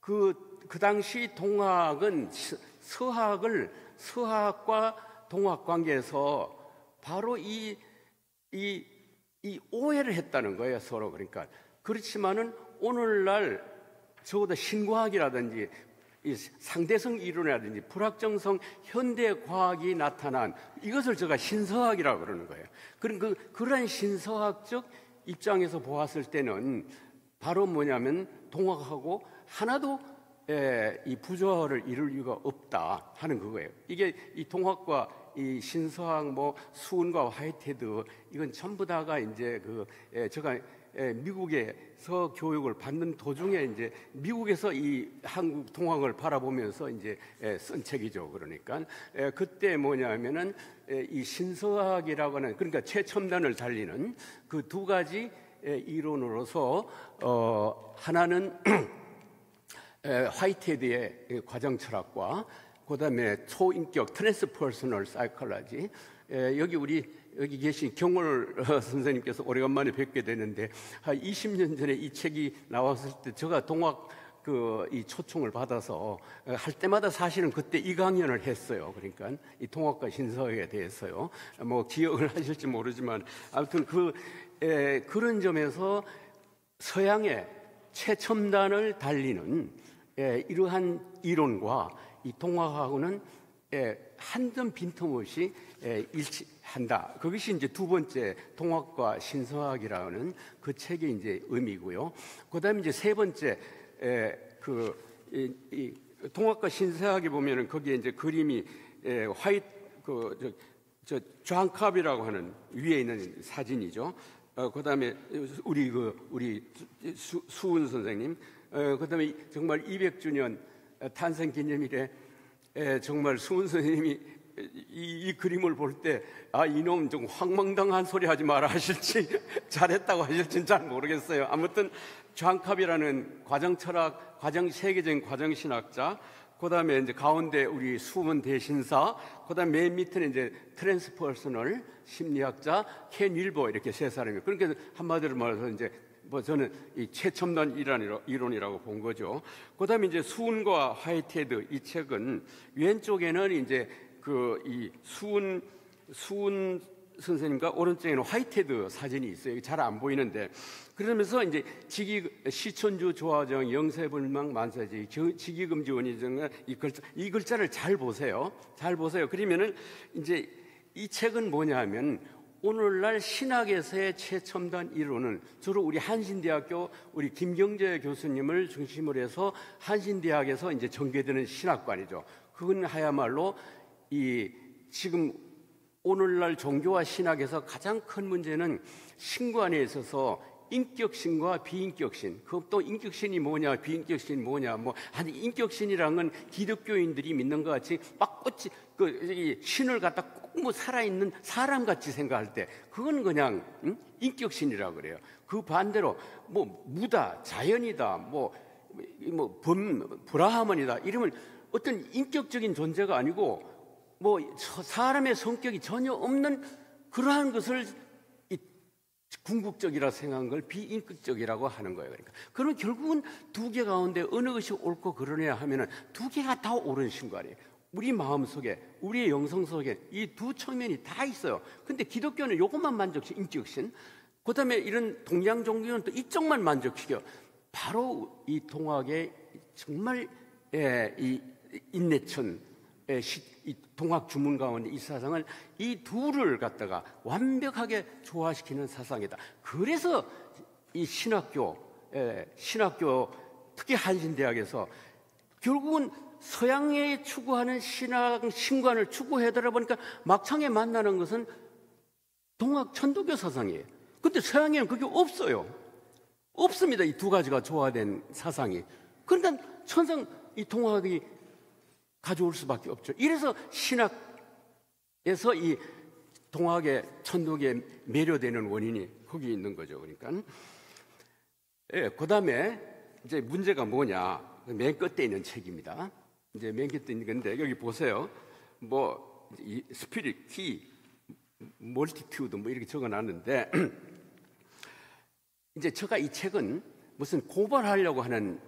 그 당시 동학은 서학과 동학 관계에서 바로 이 오해를 했다는 거예요, 서로. 그러니까 그렇지만은 오늘날 적어도 신과학이라든지 이 상대성 이론이라든지 불확정성 현대 과학이 나타난 이것을 제가 신서학이라고 그러는 거예요. 그런 신서학적 입장에서 보았을 때는 바로 뭐냐면 동학하고 하나도 이 부조화를 이룰 이유가 없다 하는 그거예요. 이게 이 동학과 이 신서학, 뭐 수은과 화이트헤드, 이건 전부 다가 이제 제가 미국에서 교육을 받는 도중에 이제 미국에서 이 한국 동학을 바라보면서 이제 쓴 책이죠. 그러니까 그때 뭐냐면은 이 신서학이라고 하는, 그러니까 최첨단을 달리는 그 두 가지 이론으로서 하나는 화이트헤드의 과정 철학과 그다음에 초인격 트랜스퍼스널 사이콜로지, 여기 계신 경월 선생님께서 오래간만에 뵙게 되는데, 한 20년 전에 이 책이 나왔을 때 제가 동학 이 초청을 받아서 할 때마다 사실은 그때 이 강연을 했어요. 그러니까 이 동학과 신서학에 대해서요. 뭐 기억을 하실지 모르지만 아무튼 그런 점에서 서양의 최첨단을 달리는 이러한 이론과 이 동학하고는 한 점 빈틈없이 일치한다. 그것이 이제 두 번째 동학과 신서학이라는 그 책의 이제 의미고요. 그다음에 이제 세 번째 이 동학과 신서학에 보면은 거기에 이제 그림이 존 컵이라고 하는 위에 있는 사진이죠. 그다음에 우리 수은 선생님, 그다음에 정말 200주년 탄생 기념일에 정말 수은 선생님이 이 그림을 볼 때 이놈 좀 황망당한 소리 하지 마라 하실지 잘했다고 하실지는 잘 모르겠어요. 아무튼 존 컵이라는 과정철학, 세계적인 과정신학자, 그다음에 이제 가운데 우리 수문 대신사, 그다음 맨 밑에는 이제 트랜스퍼스널 심리학자 켄 윌버, 이렇게 세 사람이에요. 그러니까 한마디로 말해서 이제 저는 이 최첨단 이론이라고 본 거죠. 그다음에 이제 수은과 화이트헤드, 이 책은 왼쪽에는 이제 이 수은 선생님과 오른쪽에는 화이트헤드 사진이 있어요. 잘 안 보이는데, 그러면서 이제 시천주 조화정 영세불망 만사지 직위금지 원의정, 이 글자를 잘 보세요. 그러면은 이제 이 책은 뭐냐면 오늘날 신학에서의 최첨단 이론은 주로 우리 한신대학교 우리 김경재 교수님을 중심으로 해서 한신대학에서 이제 전개되는 신학관이죠. 그건 하야말로 지금 오늘날 종교와 신학에서 가장 큰 문제는 신관에 있어서 인격신과 비인격신, 그것도 인격신이 뭐냐 비인격신이 뭐냐, 인격신이라는 건 기독교인들이 믿는 것 같이 막 신을 갖다 뭐 살아있는 사람같이 생각할 때 그건 그냥 인격신이라고 그래요. 그 반대로 뭐 무다, 자연이다, 뭐 브라하먼이다 이러면 어떤 인격적인 존재가 아니고 뭐 사람의 성격이 전혀 없는 그러한 것을 궁극적이라 생각한 걸 비인격적이라고 하는 거예요. 그러니까 그러면 결국은 두 개 가운데 어느 것이 옳고 그러냐 하면은 두 개가 다 옳은 신관이에요. 우리 마음 속에, 우리의 영성 속에 이 두 측면이 다 있어요. 근데 기독교는 이것만 만족시켜, 인격신. 그 다음에 이런 동양 종교는 또 이쪽만 만족시켜. 바로 이 동학의 정말 이 인내천, 이 동학 주문 가운데 이 사상은 이 둘을 갖다가 완벽하게 조화시키는 사상이다. 그래서 이 신학교, 특히 한신대학에서 결국은 서양에 추구하는 신관을 추구해더라 보니까 막창에 만나는 것은 동학 천도교 사상이에요. 근데 서양에는 그게 없어요. 없습니다. 이 두 가지가 조화된 사상이. 그러니까 천상 이 동학이 가져올 수밖에 없죠. 이래서 신학에서 이 동학의 천도교에 매료되는 원인이 거기 있는 거죠. 그러니까 그 다음에 이제 문제가 뭐냐? 맨 끝에 있는 책입니다. 이제 맨 끝에 있는 건데 여기 보세요. 뭐 이 스피릿, 키, 멀티튜드 뭐 이렇게 적어놨는데 이제 제가 이 책은 무슨 고발하려고 하는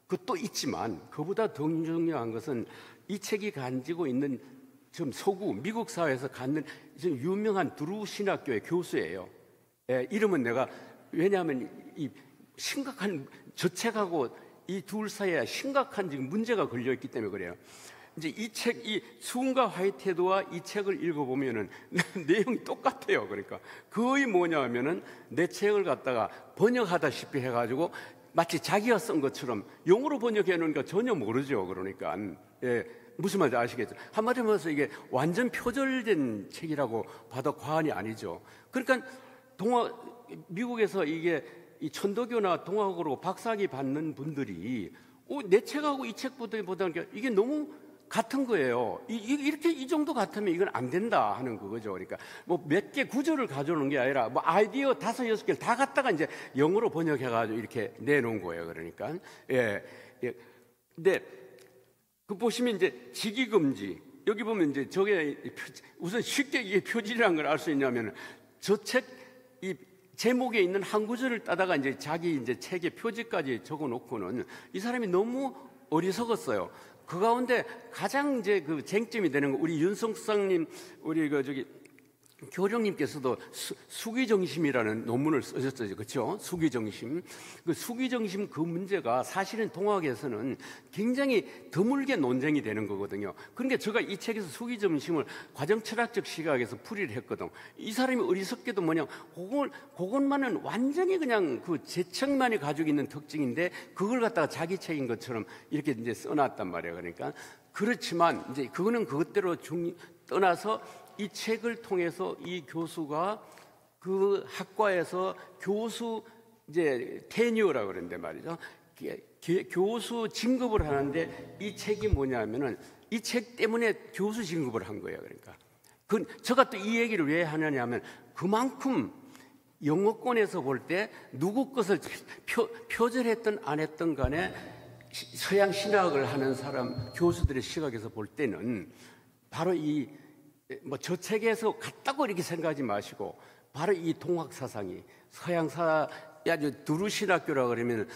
것도 있지만 그보다 더 중요한 것은 이 책이 가지고 있는 지금 서구 미국 사회에서 갖는 유명한 드루 신학교의 교수예요. 이름은 내가 왜냐하면 이 심각한 저 책하고 이 둘 사이에 심각한 지금 문제가 걸려 있기 때문에 그래요. 이제 이 책, 이 수은과 화이트헤드와 이 책을 읽어보면은 내용이 똑같아요. 그러니까 거의 뭐냐면은 내 책을 갖다가 번역하다시피 해가지고 마치 자기가 쓴 것처럼 영어로 번역해 놓으니까 전혀 모르죠. 그러니까 무슨 말인지 아시겠죠? 한마디로 말해서 이게 완전 표절된 책이라고 봐도 과언이 아니죠. 그러니까 미국에서 이게 이 천도교나 동학으로 박사학위 받는 분들이 내 책하고 이 책보다 이게 너무 같은 거예요. 이렇게 이 정도 같으면 이건 안 된다 하는 그거죠. 그러니까 뭐 몇 개 구조를 가져오는 게 아니라 뭐 아이디어 5, 6개를 다 갖다가 이제 영어로 번역해가지고 이렇게 내놓은 거예요. 그러니까 근데 그 보시면 이제 직위금지 여기 보면 이제 저게 우선 쉽게 이게 표지라는 걸 알 수 있냐면 저 책 이 제목에 있는 한 구절을 따다가 이제 자기 이제 책의 표지까지 적어놓고는 이 사람이 너무 어리석었어요. 그 가운데 가장 이제 그 쟁점이 되는 거 우리 윤성상님 우리 교령님께서도 수기정심이라는 논문을 쓰셨어요. 그렇죠? 수기정심. 그 수기정심 그 문제가 사실은 동학에서는 굉장히 드물게 논쟁이 되는 거거든요. 그러니까 제가 이 책에서 수기정심을 과정철학적 시각에서 풀이를 했거든. 이 사람이 어리석게도 뭐냐, 그것만은 완전히 그냥 그 제 책만이 가지고 있는 특징인데 그걸 갖다가 자기 책인 것처럼 이렇게 이제 써놨단 말이에요. 그러니까 그렇지만 이제 그거는 그것대로 떠나서 이 책을 통해서 이 교수가 그 학과에서 교수 이제 테뉴어라고 그러는데 말이죠. 교수 진급을 하는데 이 책이 뭐냐면은 이 책 때문에 교수 진급을 한 거예요. 그러니까 제가 또 이 얘기를 왜 하느냐면 그만큼 영어권에서 볼 때 누구 것을 표절했든 안 했든 간에 서양 신학을 하는 사람 교수들의 시각에서 볼 때는 바로 저 책에서 같다고 이렇게 생각하지 마시고 바로 이 동학 사상이 서양사 두루 신학교라고 그러면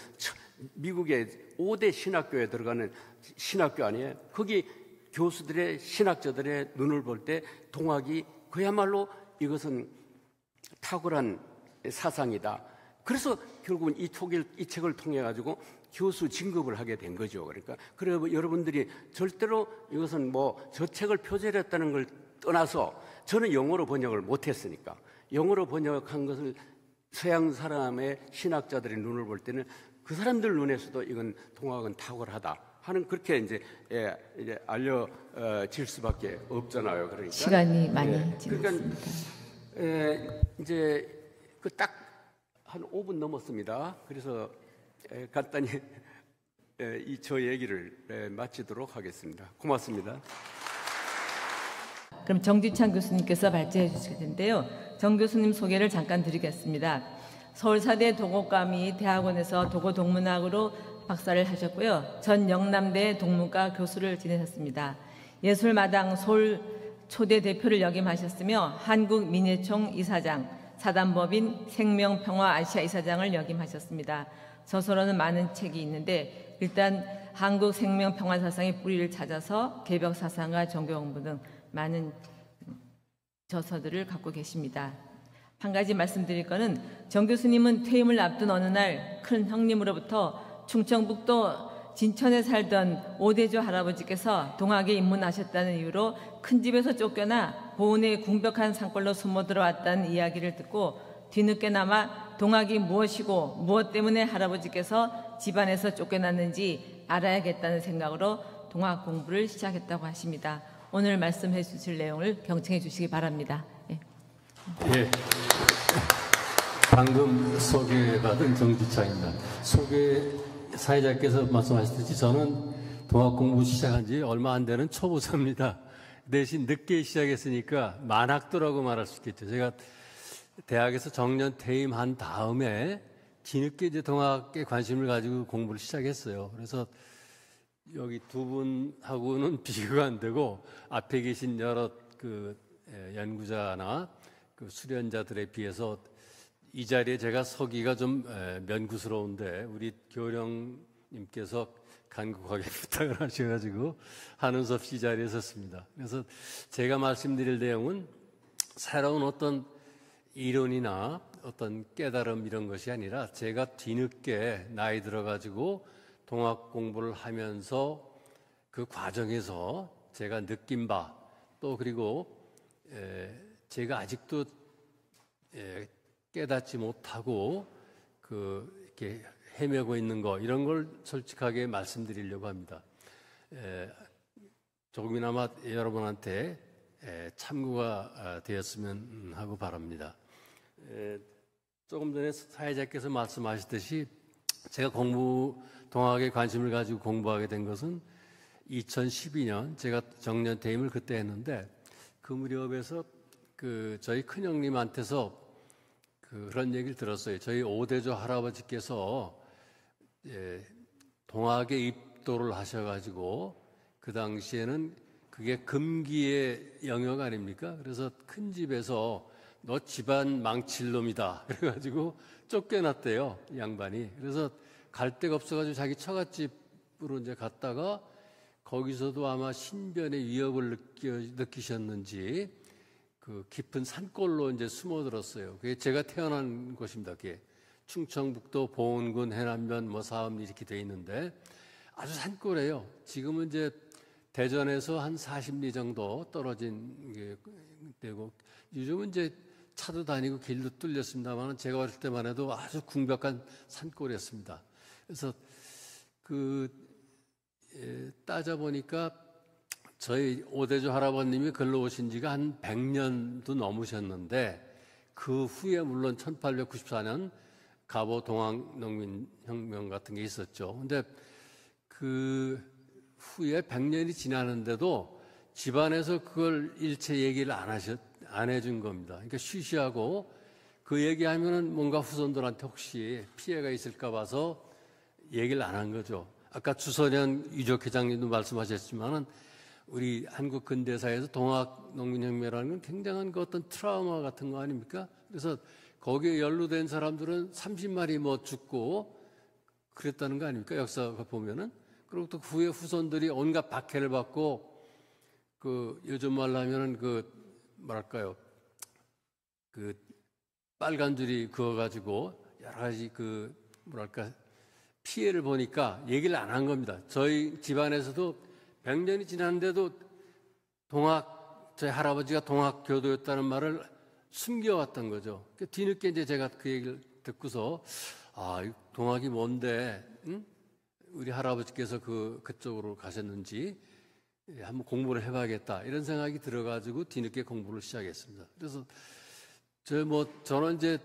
미국의 5대 신학교에 들어가는 신학교 아니에요. 거기 교수들의 신학자들의 눈을 볼 때 동학이 그야말로 이것은 탁월한 사상이다. 그래서 결국은 이 책을 통해 가지고 교수 진급을 하게 된 거죠. 그러니까 그래서 여러분들이 절대로 이것은 저 책을 표절했다는 걸 떠나서 저는 영어로 번역을 못했으니까 영어로 번역한 것을 서양 사람의 신학자들의 눈을 볼 때는 그 사람들 눈에서도 이건 동학은 탁월하다 하는 그렇게 이제 알려질 수밖에 없잖아요. 그러니까 시간이 많이 지났습니다. 그러니까 이제 그 딱 한 5분 넘었습니다. 그래서 간단히 저 얘기를 마치도록 하겠습니다. 고맙습니다. 그럼 정지찬 교수님께서 발제해 주실 텐데요. 정 교수님 소개를 잠깐 드리겠습니다. 서울사대 도곡감이 대학원에서 도고동문학으로 박사를 하셨고요. 전 영남대 동문과 교수를 지내셨습니다. 예술마당 서울 초대 대표를 역임하셨으며 한국민예총 이사장, 사단법인 생명평화 아시아 이사장을 역임하셨습니다. 저서로는 많은 책이 있는데 일단 한국 생명평화 사상의 뿌리를 찾아서 개벽 사상과 종교 공부 등 많은 저서들을 갖고 계십니다. 한 가지 말씀드릴 거는 정 교수님은 퇴임을 앞둔 어느 날 큰 형님으로부터 충청북도 진천에 살던 오대조 할아버지께서 동학에 입문하셨다는 이유로 큰 집에서 쫓겨나 보은의 궁벽한 산골로 숨어 들어왔다는 이야기를 듣고 뒤늦게나마 동학이 무엇이고 무엇 때문에 할아버지께서 집안에서 쫓겨났는지 알아야겠다는 생각으로 동학 공부를 시작했다고 하십니다. 오늘 말씀해 주실 내용을 경청해 주시기 바랍니다. 예. 예. 방금 소개받은 정지창입니다. 사회자께서 말씀하셨듯이 저는 동학 공부 시작한 지 얼마 안 되는 초보자입니다. 대신 늦게 시작했으니까 만학도라고 말할 수 있겠죠. 제가 대학에서 정년 퇴임한 다음에 뒤늦게 이제 동학에 관심을 가지고 공부를 시작했어요. 그래서 여기 두 분하고는 비교가 안 되고 앞에 계신 여러 그 연구자나 그 수련자들에 비해서 이 자리에 제가 서기가 좀 면구스러운데 우리 교령님께서 간곡하게 부탁을 하셔가지고 하는 수 없이 이 자리에 섰습니다. 그래서 제가 말씀드릴 내용은 새로운 어떤 이론이나 어떤 깨달음 이런 것이 아니라 제가 뒤늦게 나이 들어가지고 동학 공부를 하면서 그 과정에서 제가 느낀 바 또 그리고 제가 아직도 깨닫지 못하고 이렇게 헤매고 있는 거 이런 걸 솔직하게 말씀드리려고 합니다. 조금이나마 여러분한테 참고가 되었으면 하고 바랍니다. 조금 전에 사회자께서 말씀하셨듯이 제가 동학에 관심을 가지고 공부하게 된 것은 2012년 제가 정년 퇴임을 그때 했는데 그 무렵에서 저희 큰형님한테서 그런 얘기를 들었어요. 저희 오대조 할아버지께서 동학에 입도를 하셔가지고 그 당시에는 그게 금기의 영역 아닙니까? 그래서 큰 집에서 너 집안 망칠 놈이다 그래가지고 쫓겨났대요, 이 양반이. 그래서 갈 데가 없어가지고 자기 처갓집으로 이제 갔다가 거기서도 아마 신변의 위협을 느끼셨는지 그 깊은 산골로 이제 숨어들었어요. 그게 제가 태어난 곳입니다. 그게 충청북도 보은군 해남면 사읍리 이렇게 돼 있는데 아주 산골이에요. 지금은 이제 대전에서 한 40리 정도 떨어진 게 되고 요즘은 이제 차도 다니고 길도 뚫렸습니다만 제가 어릴 때만 해도 아주 궁벽한 산골이었습니다. 그래서 따져보니까 저희 오대조 할아버님이 글로 오신 지가 한 100년도 넘으셨는데 그 후에 물론 1894년 갑오 동학농민혁명 같은 게 있었죠. 근데 그 후에 100년이 지나는데도 집안에서 그걸 일체 얘기를 안 해준 겁니다. 그러니까 쉬쉬하고 그 얘기하면은 뭔가 후손들한테 혹시 피해가 있을까 봐서 얘기를 안 한 거죠. 아까 주선현 유족회장님도 말씀하셨지만은 우리 한국 근대사에서 동학농민혁명이라는 건 굉장한 그 어떤 트라우마 같은 거 아닙니까? 그래서 거기에 연루된 사람들은 30마리 죽고 그랬다는 거 아닙니까? 역사가 보면은. 그리고 또 후에 후손들이 온갖 박해를 받고 요즘 말로 하면은 뭐랄까요? 빨간 줄이 그어가지고 여러 가지 뭐랄까? 피해를 보니까 얘기를 안 한 겁니다. 저희 집안에서도 100년이 지났는데도 저희 할아버지가 동학 교도였다는 말을 숨겨왔던 거죠. 뒤늦게 이제 제가 그 얘기를 듣고서 동학이 뭔데, 응? 우리 할아버지께서 그쪽으로 가셨는지 한번 공부를 해봐야겠다 이런 생각이 들어가지고 뒤늦게 공부를 시작했습니다. 그래서 저는 이제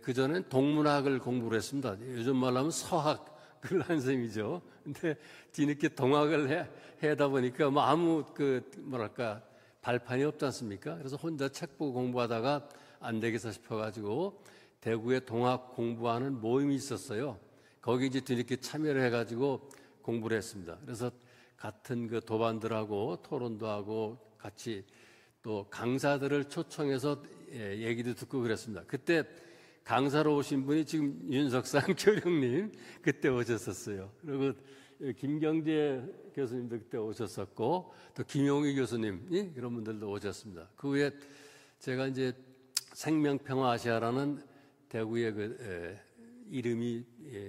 그전엔 동문학을 공부를 했습니다. 요즘 말로 하면 서학을 한 셈이죠. 근데 뒤늦게 동학을 해다 보니까 아무 뭐랄까 발판이 없지 않습니까? 그래서 혼자 책 보고 공부하다가 안 되겠어 싶어가지고 대구에 동학 공부하는 모임이 있었어요. 거기 이제 뒤늦게 참여를 해가지고 공부를 했습니다. 그래서 같은 그 도반들하고 토론도 하고 같이 또 강사들을 초청해서 얘기도 듣고 그랬습니다. 그때 강사로 오신 분이 지금 윤석상 교령님 그때 오셨었어요. 그리고 김경재 교수님도 그때 오셨었고 또 김용희 교수님 그런 분들도 오셨습니다. 그 후에 제가 이제 생명평화아시아라는 대구의 그 이름이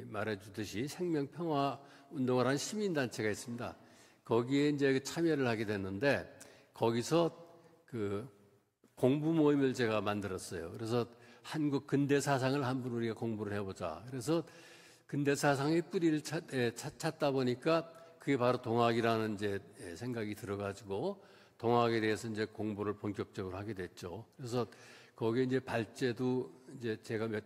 말해주듯이 생명평화 운동을 하는 시민단체가 있습니다. 거기에 이제 참여를 하게 됐는데 거기서 그 공부 모임을 제가 만들었어요. 그래서 한국 근대 사상을 한번 우리가 공부를 해보자. 그래서 근대 사상의 뿌리를 찾다 보니까 그게 바로 동학이라는 이제 생각이 들어가지고 동학에 대해서 이제 공부를 본격적으로 하게 됐죠. 그래서 거기에 이제 발제도 이제 제가 몇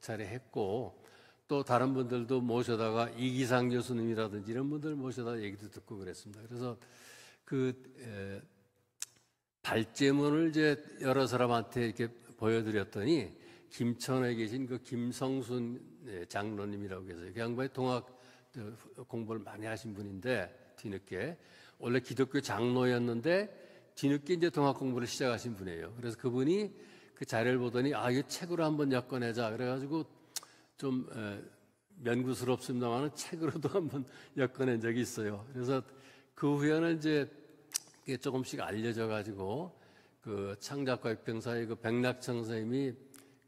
차례 했고 또 다른 분들도 모셔다가 이기상 교수님이라든지 이런 분들 모셔다가 얘기도 듣고 그랬습니다. 그래서 그 발제문을 이제 여러 사람한테 이렇게 보여드렸더니 김천에 계신 그 김성순 장로님이라고 계세요. 그 양반이 동학 공부를 많이 하신 분인데 뒤늦게 원래 기독교 장로였는데 뒤늦게 이제 동학 공부를 시작하신 분이에요. 그래서 그분이 그 자료를 보더니 이 책으로 한번 엮어내자 그래가지고 좀 면구스럽습니다만 책으로도 한번 엮어낸 적이 있어요. 그래서 그 후에는 이제 조금씩 알려져 가지고 그 창작과 입병사의 그 백낙청 선생님이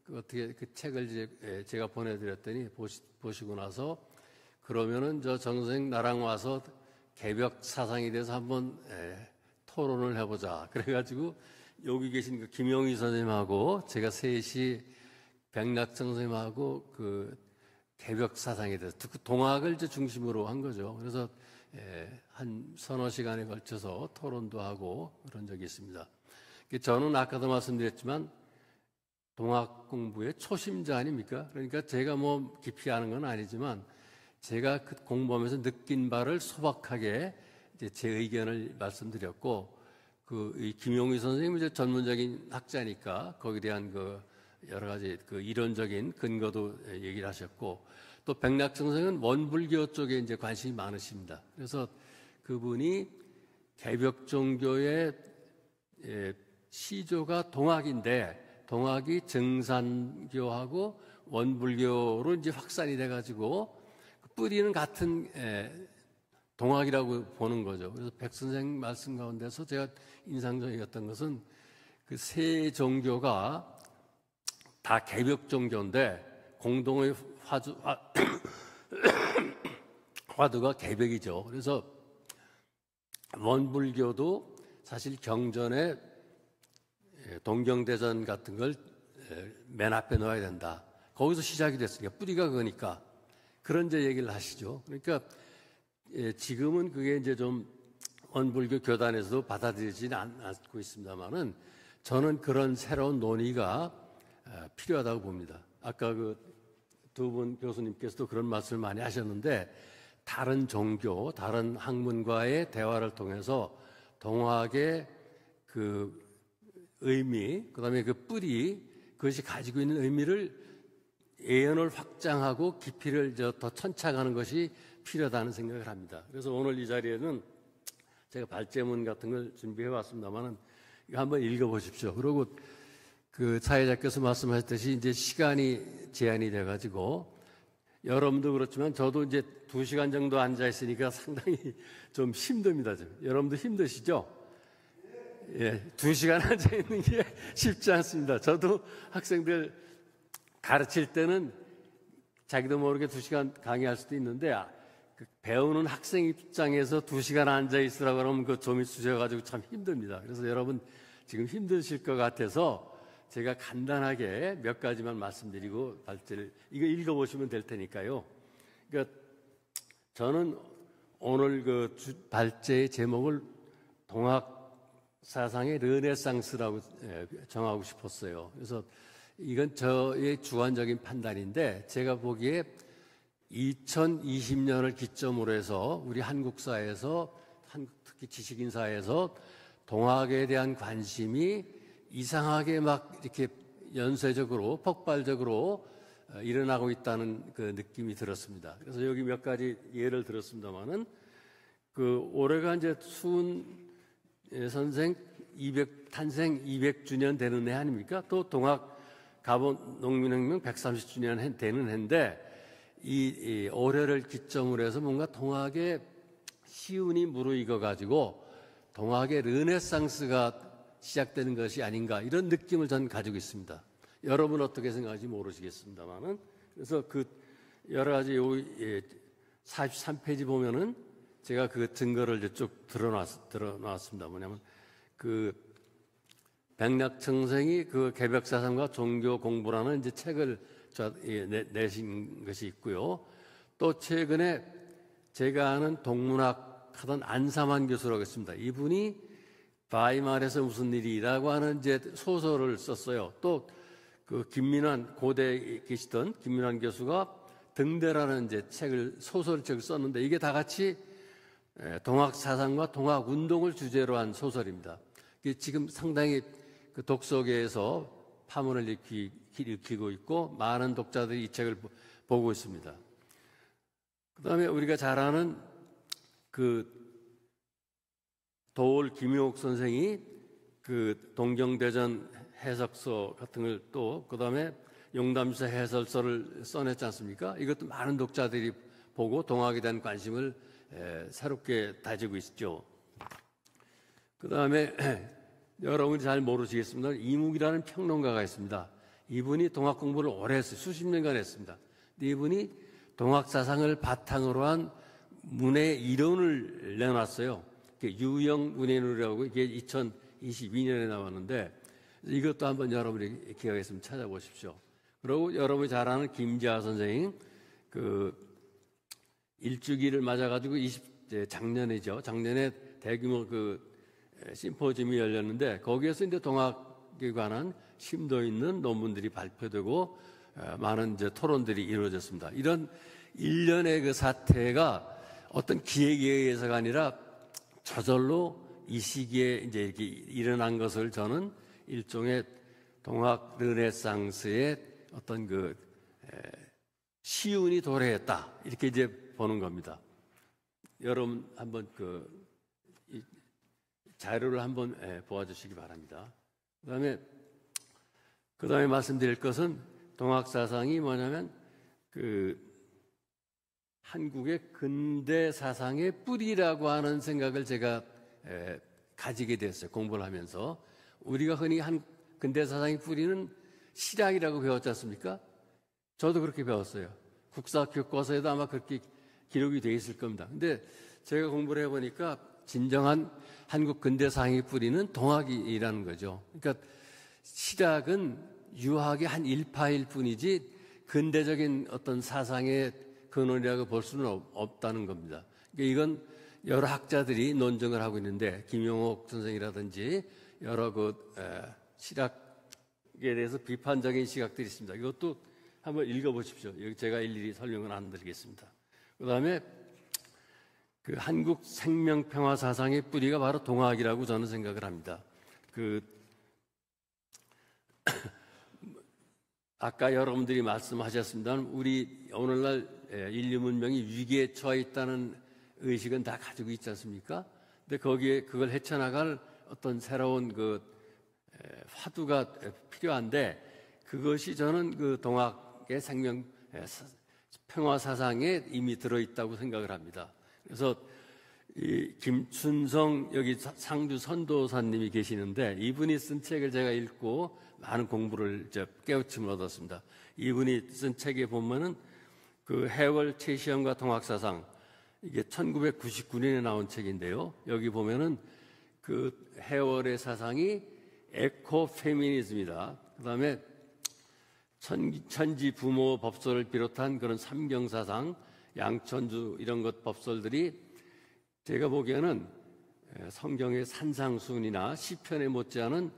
그 어떻게 그 책을 이제 제가 보내드렸더니 보시고 나서 그러면은 저 정 선생 나랑 와서 개벽 사상에 대해서 한번 토론을 해보자. 그래가지고 여기 계신 그 김용희 선생님하고 제가 셋이 백낙청 선생님하고 그 개벽 사상에 대해서 동학을 이제 중심으로 한 거죠. 그래서 한 서너 시간에 걸쳐서 토론도 하고 그런 적이 있습니다. 저는 아까도 말씀드렸지만 동학 공부의 초심자 아닙니까? 그러니까 제가 뭐 깊이 아는 건 아니지만 제가 그 공부하면서 느낀 바를 소박하게 이제 제 의견을 말씀드렸고 이 김용희 선생님은 이제 전문적인 학자니까 거기에 대한 그 여러 가지 그 이론적인 근거도 얘기를 하셨고 또 백낙청 선생은 원불교 쪽에 이제 관심이 많으십니다. 그래서 그분이 개벽 종교의 시조가 동학인데 동학이 정산교하고 원불교로 이제 확산이 돼가지고 뿌리는 같은 동학이라고 보는 거죠. 그래서 백 선생 말씀 가운데서 제가 인상적이었던 것은 그 세 종교가 다 개벽 종교인데 공동의 화두가 개벽이죠. 그래서 원불교도 사실 경전에 동경대전 같은 걸 맨 앞에 넣어야 된다. 거기서 시작이 됐으니까 뿌리가 그거니까 그런 이제 얘기를 하시죠. 그러니까 지금은 그게 이제 좀 원불교 교단에서도 받아들이지는 않고 있습니다만은 저는 그런 새로운 논의가 필요하다고 봅니다. 아까 그 두 분 교수님께서도 그런 말씀을 많이 하셨는데 다른 종교, 다른 학문과의 대화를 통해서 동학의 그 의미, 그다음에 그 뿌리, 그것이 가지고 있는 의미를 예언을 확장하고 깊이를 더 천착하는 것이 필요하다는 생각을 합니다. 그래서 오늘 이 자리에는 제가 발제문 같은 걸 준비해 왔습니다만은 이거 한번 읽어보십시오. 그리고 그 사회자께서 말씀하셨듯이 이제 시간이 제한이 돼가지고 여러분도 그렇지만 저도 이제 2시간 정도 앉아 있으니까 상당히 좀 힘듭니다. 여러분도 힘드시죠? 예, 2시간 앉아 있는 게 쉽지 않습니다. 저도 학생들 가르칠 때는 자기도 모르게 2시간 강의할 수도 있는데 배우는 학생 입장에서 2시간 앉아 있으라고 하면 그 좀이 쑤셔가지고 참 힘듭니다. 그래서 여러분 지금 힘드실 것 같아서 제가 간단하게 몇 가지만 말씀드리고 발제를 이거 읽어보시면 될 테니까요. 그러니까 저는 오늘 그 발제의 제목을 동학 사상의 르네상스라고 정하고 싶었어요. 그래서 이건 저의 주관적인 판단인데 제가 보기에 2020년을 기점으로 해서 우리 한국 사회에서 특히 지식인 사회에서 동학에 대한 관심이 이상하게 막 이렇게 연쇄적으로 폭발적으로 일어나고 있다는 그 느낌이 들었습니다. 그래서 여기 몇 가지 예를 들었습니다만은 그 올해가 이제 수은 선생 탄생 200주년 되는 해 아닙니까? 또 동학 가본 농민혁명 130주년 되는 해인데 이 올해를 기점으로 해서 뭔가 동학의 시운이 무르익어 가지고 동학의 르네상스가 시작되는 것이 아닌가 이런 느낌을 저는 가지고 있습니다. 여러분 어떻게 생각하는지 모르시겠습니다만은 그래서 그 여러 가지 요 43페이지 보면은 제가 그 증거를 이제 쭉 드러놨습니다. 뭐냐면 그 백낙청생이 그 개벽사상과 종교 공부라는 이제 책을 내신 것이 있고요. 또 최근에 제가 아는 동문학 하던 안사만 교수라고 있습니다. 이분이 바이마르에서 무슨 일이라고 하는 이제 소설을 썼어요. 또 그 김민환 고대에 계시던 김민환 교수가 등대라는 이제 소설책을 썼는데 이게 다 같이 동학 사상과 동학 운동을 주제로 한 소설입니다. 지금 상당히 그 독서계에서 파문을 일으키고 있고 많은 독자들이 이 책을 보고 있습니다. 그다음에 우리가 잘 아는 그 도올 김용옥 선생이 그 동경대전 해석서 같은 걸 또 그다음에 용담사 해설서를 써냈지 않습니까? 이것도 많은 독자들이 보고 동학에 대한 관심을 새롭게 다지고 있죠. 그다음에 여러분이 잘 모르시겠습니다. 이묵이라는 평론가가 있습니다. 이분이 동학 공부를 오래 했어요. 수십 년간 했습니다. 근데 이분이 동학 사상을 바탕으로 한 문의 이론을 내놨어요. 유형 문해론이라고 이게 2022년에 나왔는데 이것도 한번 여러분이 기억했으면 찾아보십시오. 그리고 여러분이 잘 아는 김지하 선생님 그 일주기를 맞아가지고 작년이죠. 작년에 대규모 그 심포지움이 열렸는데 거기에서 이제 동학에 관한 심도 있는 논문들이 발표되고 많은 이제 토론들이 이루어졌습니다. 이런 일련의 그 사태가 어떤 기획에 의해서가 아니라 저절로 이 시기에 이제 이렇게 일어난 것을 저는 일종의 동학 르네상스의 어떤 그 시운이 도래했다 이렇게 이제 보는 겁니다. 여러분 한번 이 자료를 한번 보아주시기 바랍니다. 그다음에 말씀드릴 것은 동학 사상이 뭐냐면 그 한국의 근대 사상의 뿌리라고 하는 생각을 제가 가지게 됐어요. 공부를 하면서 우리가 흔히 근대 사상의 뿌리는 실학이라고 배웠지 않습니까? 저도 그렇게 배웠어요. 국사 교과서에도 아마 그렇게 기록이 돼 있을 겁니다. 근데 제가 공부를 해보니까 진정한 한국 근대 사상의 뿌리는 동학이라는 거죠. 그러니까 실학은 유학의 한 일파일 뿐이지 근대적인 어떤 사상의 근원이라고 볼 수는 없다는 겁니다. 그러니까 이건 여러 학자들이 논증을 하고 있는데 김용옥 선생이라든지 여러 실학에 대해서 비판적인 시각들이 있습니다. 이것도 한번 읽어보십시오. 여기 제가 일일이 설명은 안 드리겠습니다. 그다음에 그 한국 생명평화 사상의 뿌리가 바로 동학이라고 저는 생각을 합니다. 아까 여러분들이 말씀하셨습니다만 우리 오늘날 인류 문명이 위기에 처해 있다는 의식은 다 가지고 있지 않습니까? 근데 거기에 그걸 헤쳐나갈 어떤 새로운 화두가 필요한데 그것이 저는 그 동학의 평화 사상에 이미 들어있다고 생각을 합니다. 그래서 이 김춘성 여기 상주 선도사님이 계시는데 이분이 쓴 책을 제가 읽고 많은 공부를 깨우침을 얻었습니다. 이분이 쓴 책에 보면은 그 해월 최시영과 동학사상 이게 1999년에 나온 책인데요. 여기 보면은 그 해월의 사상이 에코페미니즘이다. 그다음에 천지 부모 법설을 비롯한 그런 삼경사상, 양천주 이런 것 법설들이 제가 보기에는 성경의 산상순이나 시편에 못지않은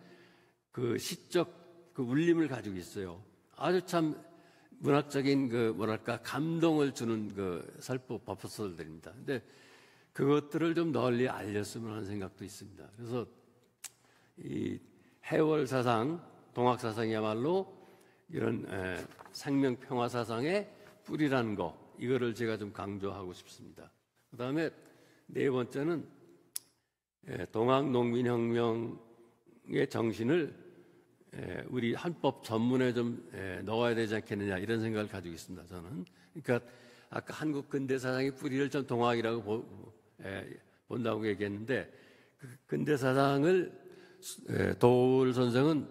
그 시적 그 울림을 가지고 있어요. 아주 참 문학적인 감동을 주는 설법 법설들입니다. 근데 그것들을 좀 널리 알렸으면 하는 생각도 있습니다. 그래서 이 해월 사상, 동학 사상이야말로 이런 생명 평화 사상의 뿌리라는 거, 이거를 제가 좀 강조하고 싶습니다. 그다음에 네 번째는 동학 농민혁명의 정신을 우리 헌법 전문에 좀 넣어야 되지 않겠느냐, 이런 생각을 가지고 있습니다. 저는 그러니까 아까 한국 근대 사상의 뿌리를 좀 동학이라고 본다고 얘기했는데, 그 근대 사상을 도울 선생은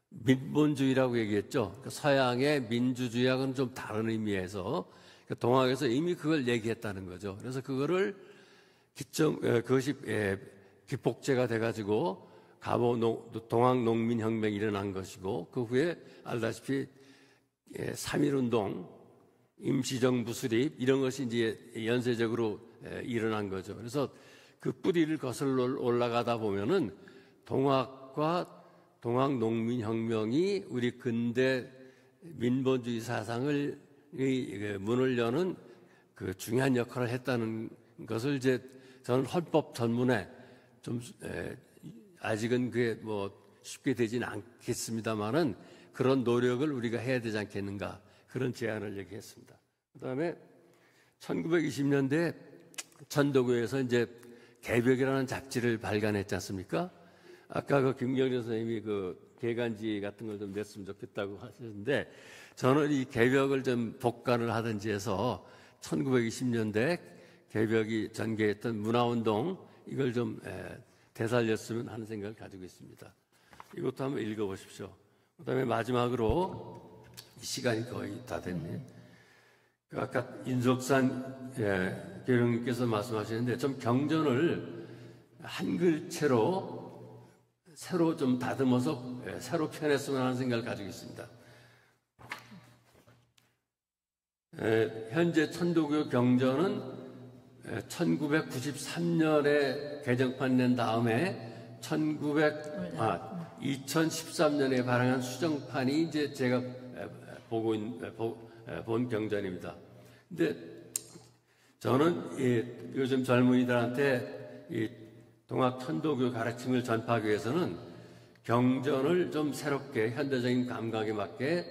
민본주의라고 얘기했죠. 그러니까 서양의 민주주의하고는 좀 다른 의미에서 동학에서 이미 그걸 얘기했다는 거죠. 그래서 그거를 그것이 기폭제가 돼가지고 동학 농민혁명이 일어난 것이고, 그 후에 알다시피 3.1운동, 임시정부 수립, 이런 것이 이제 연쇄적으로 일어난 거죠. 그래서 그 뿌리를 거슬러 올라가다 보면은 동학과 동학 농민혁명이 우리 근대 민본주의 사상을 문을 여는 그 중요한 역할을 했다는 것을 이제 저는 헌법 전문에 좀 아직은 그게 뭐 쉽게 되지는 않겠습니다만은 그런 노력을 우리가 해야 되지 않겠는가, 그런 제안을 얘기했습니다. 그다음에 1920년대 천도교에서 이제 개벽이라는 잡지를 발간했지 않습니까? 아까 그 김경진 선생님이 그 개간지 같은 걸 좀 냈으면 좋겠다고 하셨는데, 저는 이 개벽을 좀 복간을 하든지 해서 1920년대 개벽이 전개했던 문화운동, 이걸 좀 되살렸으면 하는 생각을 가지고 있습니다. 이것도 한번 읽어보십시오. 그다음에 마지막으로 시간이 거의 다 됐네요. 아까 인석산 교령님께서 말씀하셨는데, 좀 경전을 한 글체로 새로 좀 다듬어서 새로 펴냈으면 하는 생각을 가지고 있습니다. 현재 천도교 경전은 1993년에 개정판 낸 다음에 2013년에 발행한 수정판이 이제 제가 본 경전입니다. 근데 저는 요즘 젊은이들한테 이 동학 천도교 가르침을 전파하기 위해서는 경전을 좀 새롭게 현대적인 감각에 맞게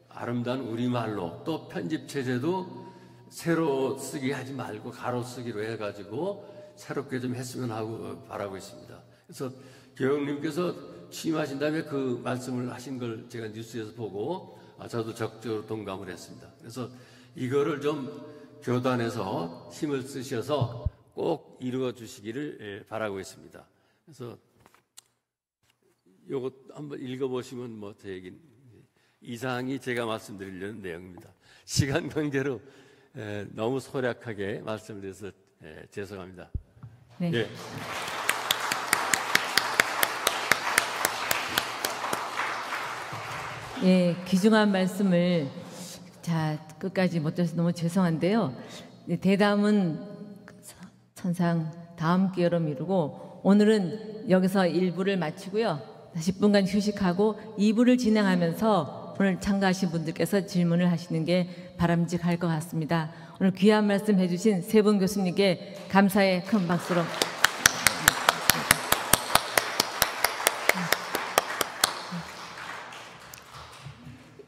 아름다운 우리말로, 또 편집 체제도 새로 쓰기 하지 말고 가로 쓰기로 해가지고 새롭게 좀 했으면 하고 바라고 있습니다. 그래서 교육님께서 취임하신 다음에 그 말씀을 하신 걸 제가 뉴스에서 보고 저도 적극적으로 동감을 했습니다. 그래서 이거를 좀 교단에서 힘을 쓰셔서 꼭 이루어 주시기를 바라고 있습니다. 그래서 요거 한번 읽어보시면 뭐 제 얘기는 이상이 제가 말씀드리려는 내용입니다. 시간 관계로 너무 소략하게 말씀드려서 죄송합니다. 네. 예. 예, 귀중한 말씀을 끝까지 못 들어서 너무 죄송한데요. 대담은 천상 다음 기회로 미루고, 오늘은 여기서 1부를 마치고요. 10분간 휴식하고 2부를 진행하면서 오늘 참가하신 분들께서 질문을 하시는 게 바람직할 것 같습니다. 오늘 귀한 말씀 해주신 세 분 교수님께 감사의 큰 박수로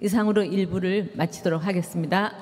이상으로 1부를 마치도록 하겠습니다.